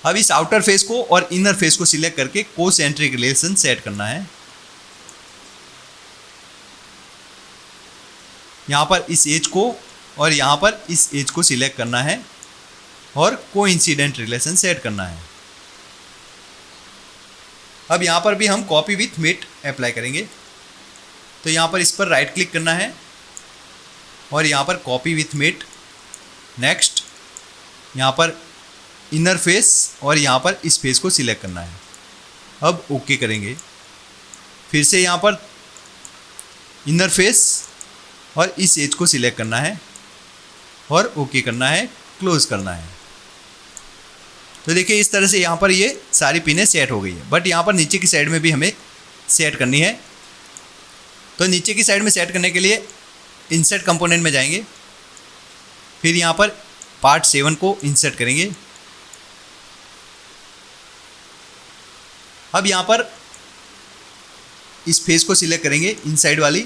अब इस आउटर फेस को और इनर फेस को सिलेक्ट करके कोसेंट्रिक रिलेशन सेट करना है। यहाँ पर इस एज को और यहाँ पर इस एज को सिलेक्ट करना है और कोइंसिडेंट रिलेशन सेट करना है। अब यहाँ पर भी हम कॉपी विथ मेट अप्लाई करेंगे। तो यहाँ पर इस पर राइट क्लिक करना है और यहाँ पर कॉपी विथ मेट, नेक्स्ट, यहाँ पर इनर फेस और यहाँ पर इस फेस को सिलेक्ट करना है। अब ओके करेंगे। फिर से यहाँ पर इनर फेस और इस एज को सिलेक्ट करना है और ओके करना है, क्लोज करना है। तो देखिए इस तरह से यहाँ पर ये सारी पिनें सेट हो गई है। बट यहाँ पर नीचे की साइड में भी हमें सेट करनी है। तो नीचे की साइड में सेट करने के लिए इंसर्ट कंपोनेंट में जाएंगे। फिर यहाँ पर पार्ट 7 को इंसर्ट करेंगे। अब यहाँ पर इस फेस को सिलेक्ट करेंगे इनसाइड वाली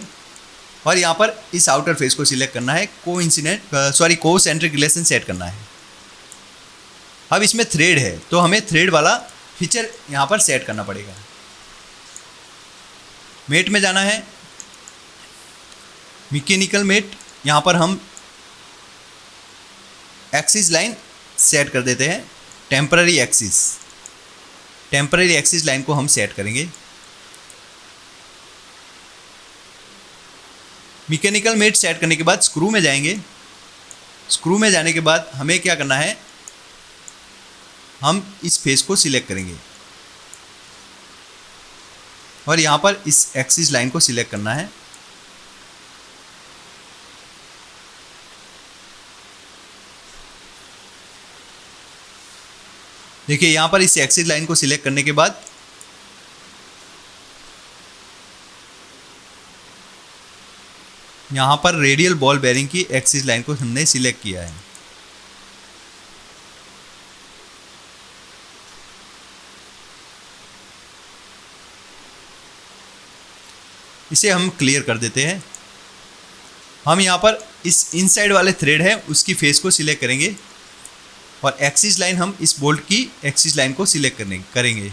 और यहाँ पर इस आउटर फेस को सिलेक्ट करना है, कोसेंट्रिक रिलेशन सेट करना है। अब इसमें थ्रेड है तो हमें थ्रेड वाला फीचर यहाँ पर सेट करना पड़ेगा। मेट में जाना है, मैकेनिकल मेट। यहाँ पर हम एक्सिस लाइन सेट कर देते हैं, टेम्पररी एक्सिस लाइन को हम सेट करेंगे। मैकेनिकल मेट सेट करने के बाद स्क्रू में जाएंगे। स्क्रू में जाने के बाद हमें क्या करना है, हम इस फेस को सिलेक्ट करेंगे और यहाँ पर इस एक्सिस लाइन को सिलेक्ट करना है। देखिए यहाँ पर इस एक्सिस लाइन को सिलेक्ट करने के बाद यहाँ पर रेडियल बॉल बेयरिंग की एक्सिस लाइन को हमने सिलेक्ट किया है। इसे हम क्लियर कर देते हैं। हम यहाँ पर इस इनसाइड वाले थ्रेड है उसकी फेस को सिलेक्ट करेंगे और एक्सिस लाइन हम इस बोल्ट की एक्सिस लाइन को सिलेक्ट करेंगे।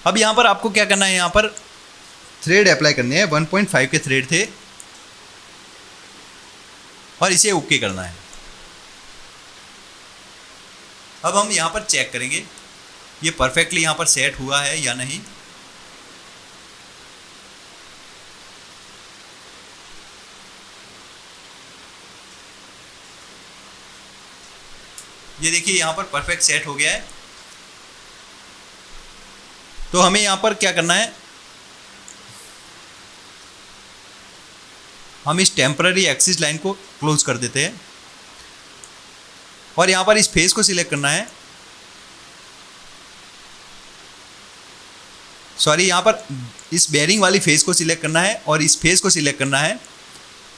अब यहाँ पर आपको क्या करना है, यहाँ पर थ्रेड अप्लाई करने हैं। 1.5 के थ्रेड थे और इसे ओके करना है। अब हम यहाँ पर चेक करेंगे ये परफेक्टली यहाँ पर सेट हुआ है या नहीं। ये देखिए यहाँ पर परफेक्ट सेट हो गया है। तो हमें यहाँ पर क्या करना है, हम इस टेम्पररी एक्सिस लाइन को क्लोज कर देते हैं और यहाँ पर इस फेस को सिलेक्ट करना है। सॉरी, यहाँ पर इस बेयरिंग वाली फेस को सिलेक्ट करना है और इस फेस को सिलेक्ट करना है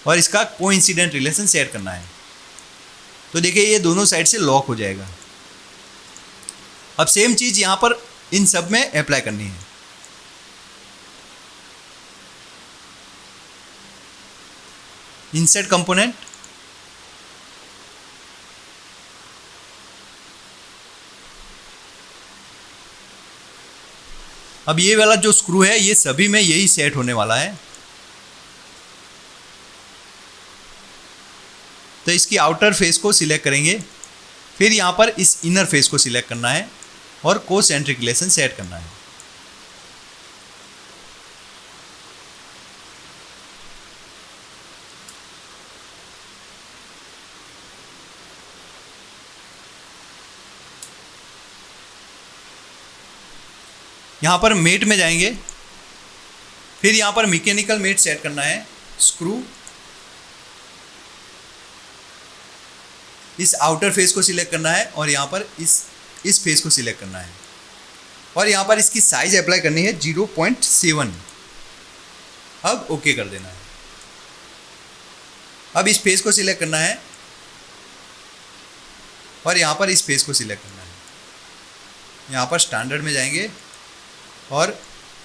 और इसका कोइंसिडेंट रिलेशन सेट करना है। तो देखिए ये दोनों साइड से लॉक हो जाएगा। अब सेम चीज़ यहाँ पर इन सब में अप्लाई करनी है। इंसर्ट कंपोनेंट, अब ये वाला जो स्क्रू है ये सभी में यही सेट होने वाला है। तो इसकी आउटर फेस को सिलेक्ट करेंगे, फिर यहाँ पर इस इनर फेस को सिलेक्ट करना है और कोसेंट्रिक रिलेशन सेट करना है। यहाँ पर मेट में जाएंगे, फिर यहाँ पर मैकेनिकल मेट सेट करना है। स्क्रू, इस आउटर फेस को सिलेक्ट करना है और यहाँ पर इस फेस को सिलेक्ट करना है और यहाँ पर इसकी साइज अप्लाई करनी है 0.7। अब ओके कर देना है। अब इस फेस को सिलेक्ट करना है और यहाँ पर इस फेस को सिलेक्ट करना है। यहाँ पर स्टैंडर्ड में जाएंगे और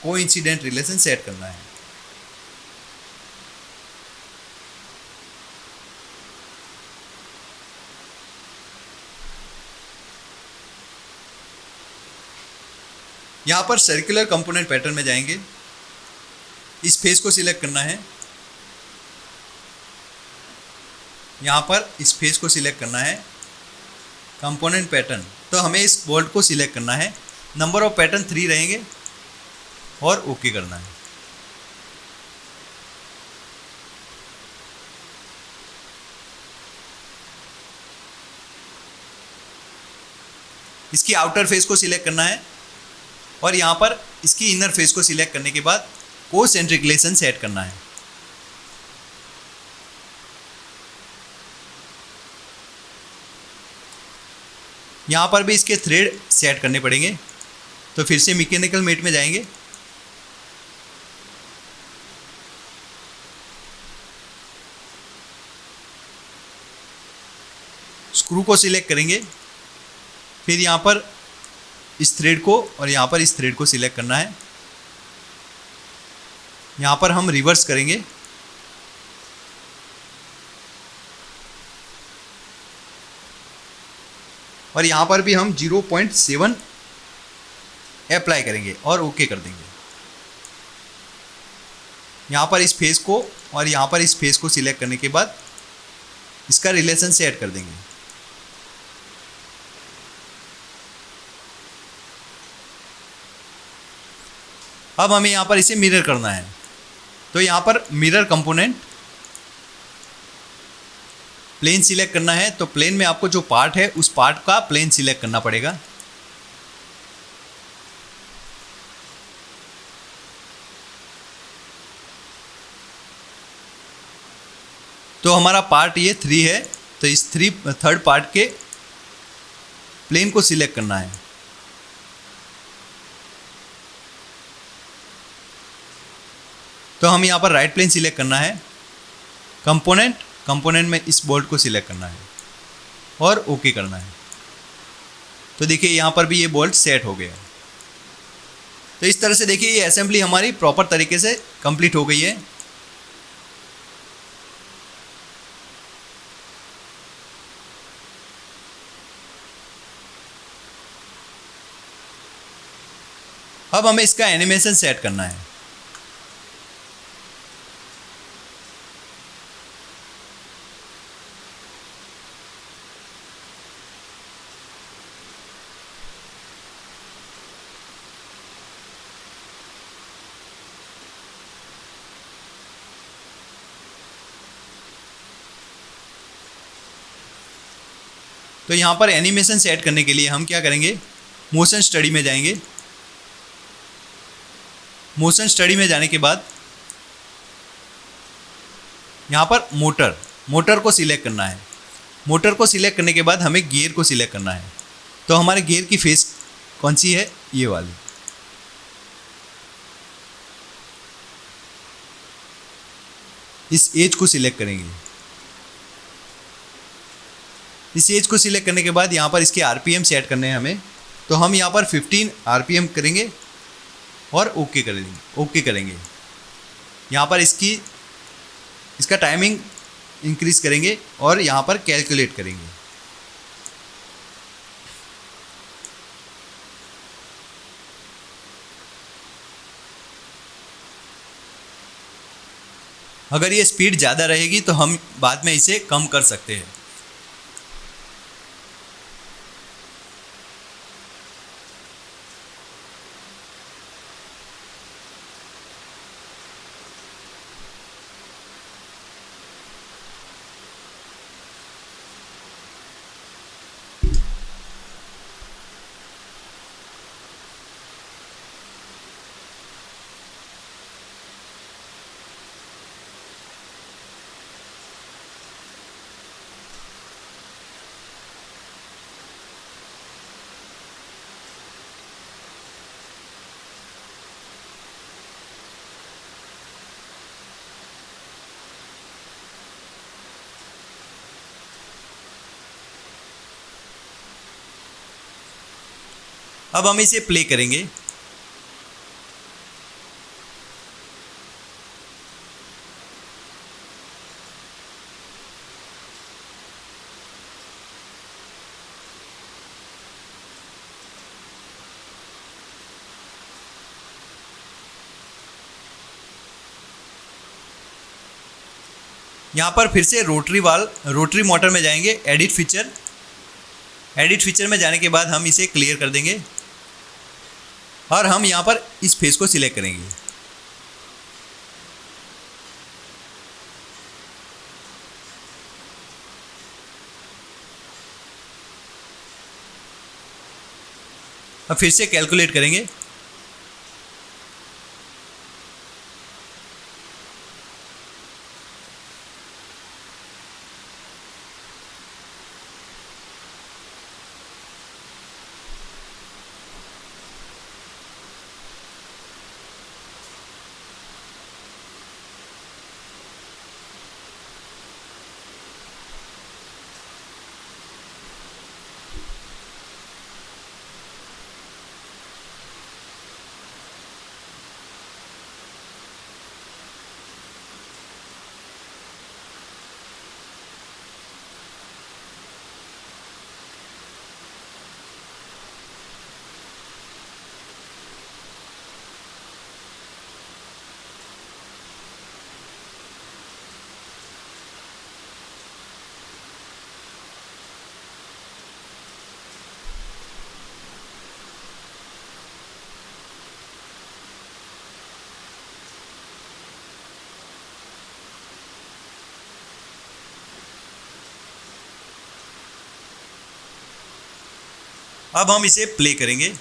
कोइंसिडेंट रिलेशन सेट करना है। यहाँ पर सर्कुलर कंपोनेंट पैटर्न में जाएंगे, इस फेस को सिलेक्ट करना है। यहाँ पर इस फेस को सिलेक्ट करना है। कंपोनेंट पैटर्न, तो हमें इस बोल्ट को सिलेक्ट करना है। नंबर ऑफ पैटर्न 3 रहेंगे और ओके करना है। इसकी आउटर फेस को सिलेक्ट करना है और यहाँ पर इसकी इनर फेस को सिलेक्ट करने के बाद कोसेंट्रिक रिलेशन सेट करना है। यहाँ पर भी इसके थ्रेड सेट करने पड़ेंगे। तो फिर से मैकेनिकल मेट में जाएंगे, स्क्रू को सिलेक्ट करेंगे, फिर यहाँ पर इस थ्रेड को और यहाँ पर इस थ्रेड को सिलेक्ट करना है। यहाँ पर हम रिवर्स करेंगे, और यहाँ पर भी हम 0.7 अप्लाई करेंगे और ओके कर देंगे। यहाँ पर इस फेस को और यहाँ पर इस फेस को सिलेक्ट करने के बाद इसका रिलेशन सेट कर देंगे। अब हमें यहाँ पर इसे मिरर करना है। तो यहाँ पर मिरर कंपोनेंट, प्लेन सिलेक्ट करना है तो प्लेन में आपको जो पार्ट है उस पार्ट का प्लेन सिलेक्ट करना पड़ेगा। तो हमारा पार्ट ये 3 है, तो इस थर्ड पार्ट के प्लेन को सिलेक्ट करना है। तो हम यहाँ पर राइट प्लेन सिलेक्ट करना है, कंपोनेंट में इस बोल्ट को सिलेक्ट करना है और ओके करना है। तो देखिए यहाँ पर भी ये बोल्ट सेट हो गया। तो इस तरह से देखिए ये असेंबली हमारी प्रॉपर तरीके से कंप्लीट हो गई है। अब हमें इसका एनिमेशन सेट करना है। तो यहाँ पर एनिमेशन सेट करने के लिए हम क्या करेंगे, मोशन स्टडी में जाएंगे। मोशन स्टडी में जाने के बाद यहाँ पर मोटर को सिलेक्ट करना है। मोटर को सिलेक्ट करने के बाद हमें गियर को सिलेक्ट करना है। तो हमारे गियर की फेस कौन सी है, ये वाली। इस एज को सिलेक्ट करेंगे। इस एज को सिलेक्ट करने के बाद यहाँ पर इसके आरपीएम सेट करने हैं हमें। तो हम यहाँ पर 15 आरपीएम करेंगे और ओके करेंगे। यहाँ पर इसका टाइमिंग इंक्रीज करेंगे और यहाँ पर कैलकुलेट करेंगे। अगर ये स्पीड ज़्यादा रहेगी तो हम बाद में इसे कम कर सकते हैं। अब हम इसे प्ले करेंगे। यहाँ पर फिर से रोटरी मोटर में जाएंगे, एडिट फीचर में जाने के बाद हम इसे क्लियर कर देंगे और हम यहाँ पर इस फेस को सिलेक्ट करेंगे। अब फिर से कैलकुलेट करेंगे। अब हम इसे प्ले करेंगे।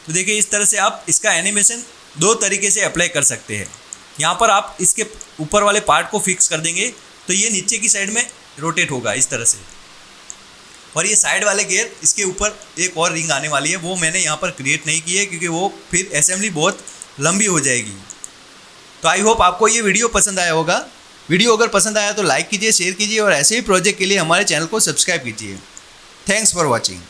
तो देखिए इस तरह से आप इसका एनिमेशन दो तरीके से अप्लाई कर सकते हैं। यहाँ पर आप इसके ऊपर वाले पार्ट को फिक्स कर देंगे तो ये नीचे की साइड में रोटेट होगा इस तरह से, और ये साइड वाले गियर इसके ऊपर एक और रिंग आने वाली है, वो मैंने यहाँ पर क्रिएट नहीं की है क्योंकि वो फिर असेंबली बहुत लंबी हो जाएगी। तो आई होप आपको ये वीडियो पसंद आया होगा। वीडियो अगर पसंद आया तो लाइक कीजिए, शेयर कीजिए और ऐसे ही प्रोजेक्ट के लिए हमारे चैनल को सब्सक्राइब कीजिए। Thanks for watching.